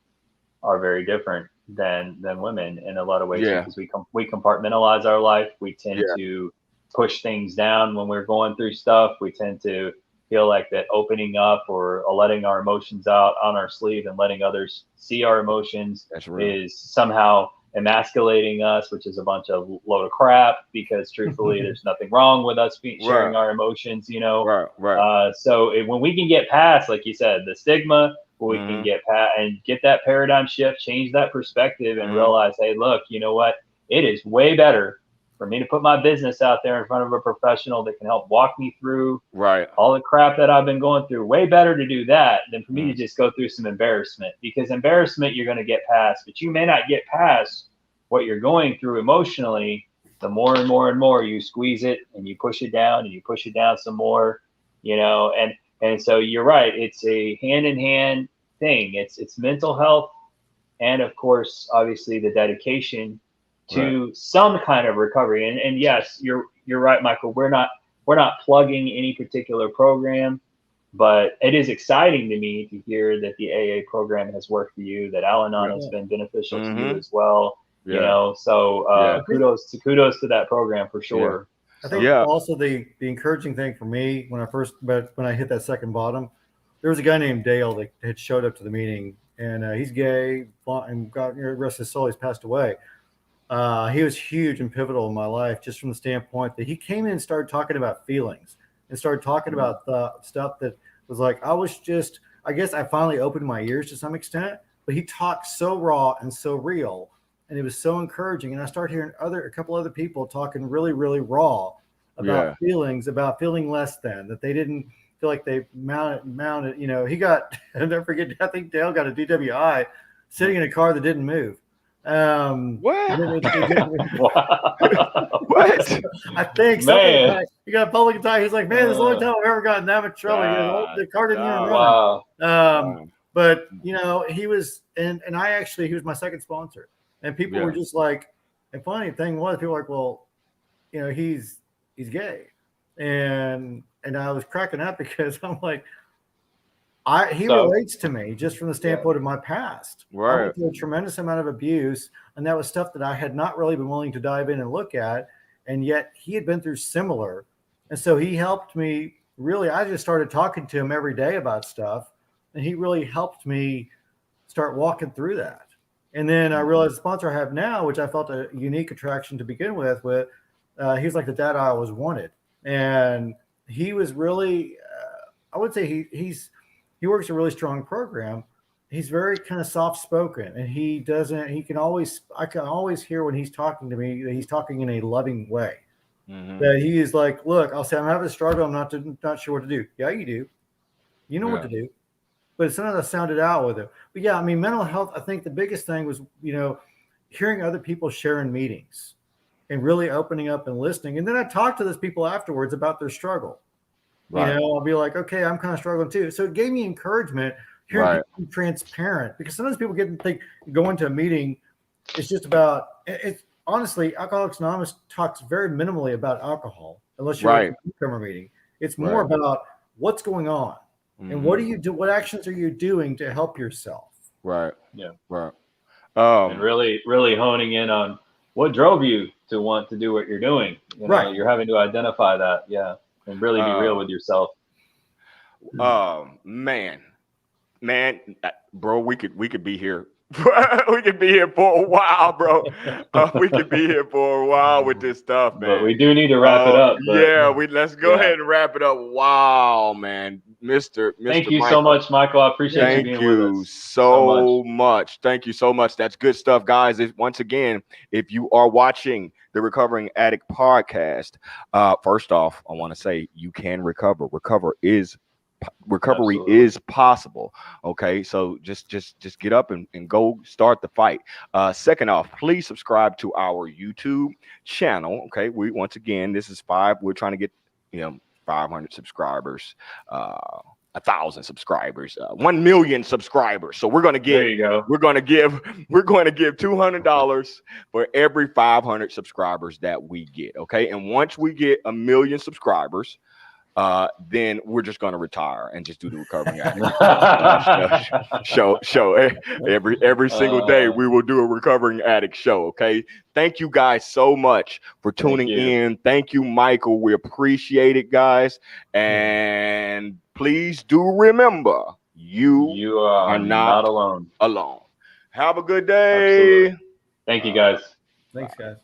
are very different than women in a lot of ways, because we compartmentalize our life. We tend to push things down when we're going through stuff. We tend to feel like that opening up or letting our emotions out on our sleeve and letting others see our emotions is somehow emasculating us, which is a bunch of load of crap, because truthfully there's nothing wrong with us sharing our emotions, so when we can get past, like you said, the stigma, we can get past and get that paradigm shift, change that perspective, and realize, hey, look, you know what, it is way better for me to put my business out there in front of a professional that can help walk me through all the crap that I've been going through. Way better to do that than for me to just go through some embarrassment, because embarrassment you're going to get past, but you may not get past what you're going through emotionally. The more and more and more you squeeze it and you push it down and you push it down some more, and so you're right. It's a hand in hand thing. It's mental health, and of course, obviously, the dedication to some kind of recovery. And yes, you're right, Michael. We're not plugging any particular program, but it is exciting to me to hear that the AA program has worked for you, that Al-Anon has been beneficial to you as well. So kudos to that program for sure. I think also the encouraging thing for me when I hit that second bottom, there was a guy named Dale that had showed up to the meeting, and he's gay and got the rest of his soul. He's passed away. He was huge and pivotal in my life, just from the standpoint that he came in and started talking about feelings and started talking about the stuff that was like, I guess I finally opened my ears to some extent, but he talked so raw and so real, and it was so encouraging. And I started hearing a couple other people talking really, really raw about feelings, about feeling less than, that they didn't feel like they mounted. He got, I'll never forget, I think Dale got a DWI sitting in a car that didn't move. What? What? I think something. He got a public attack. He's like, man, this is the only time I've ever gotten that much trouble. The car didn't even run. But he was, and he was my second sponsor, and people were just like, and funny thing was, people were like, well, he's gay, and I was cracking up because I'm like, he relates to me just from the standpoint of my past. I went through a tremendous amount of abuse, and that was stuff that I had not really been willing to dive in and look at, and yet he had been through similar, and so he helped me. Really, I just started talking to him every day about stuff, and he really helped me start walking through that. And then I realized the sponsor I have now, which I felt a unique attraction to begin with, he was like the dad I always wanted, and he was really, I would say he works a really strong program. He's very kind of soft spoken, and I can always hear when he's talking to me that he's talking in a loving way. That he is like, look, I'll say, I'm having a struggle. I'm not sure what to do. Yeah, you do. You know what to do. But sometimes I sounded out with it. But yeah, I mean, mental health, I think the biggest thing was, hearing other people share in meetings and really opening up and listening. And then I talked to those people afterwards about their struggle. I'll be like, okay, I'm kind of struggling too. So it gave me encouragement, hearing people be transparent, because sometimes people go into a meeting, it's just about, it's honestly, Alcoholics Anonymous talks very minimally about alcohol, unless you're at a newcomer meeting. It's more about what's going on and what do you do? What actions are you doing to help yourself? Right. Yeah. Right. And really, really honing in on what drove you to want to do what you're doing. You're having to identify that. Yeah. And really be real with yourself. Man, bro, we could be here. We could be here for a while, bro. We could be here for a while with this stuff, man. But we do need to wrap it up. Let's go ahead and wrap it up. Wow, man, Mr. Thank you so much, Michael. I appreciate you being with us. Thank you so much. Thank you so much. That's good stuff, guys. Once again, if you are watching the Recovering Addict podcast, first off, I want to say you can recover. Recovery is possible. Okay, so just get up and go start the fight. Second off, please subscribe to our YouTube channel. Okay, once again, this is 5. We're trying to get 500 subscribers 1,000 subscribers, 1 million subscribers. So we're gonna There you go. we're gonna give $200 for every 500 subscribers that we get. Okay, and once we get 1 million subscribers, then we're just gonna retire and just do the recovering addict show every single day. We will do a recovering addict show. Okay, thank you guys so much for tuning in. Thank you, Michael. We appreciate it, guys, and please do remember you are not alone. Have a good day. Absolutely. Thank you, guys. Thanks, guys.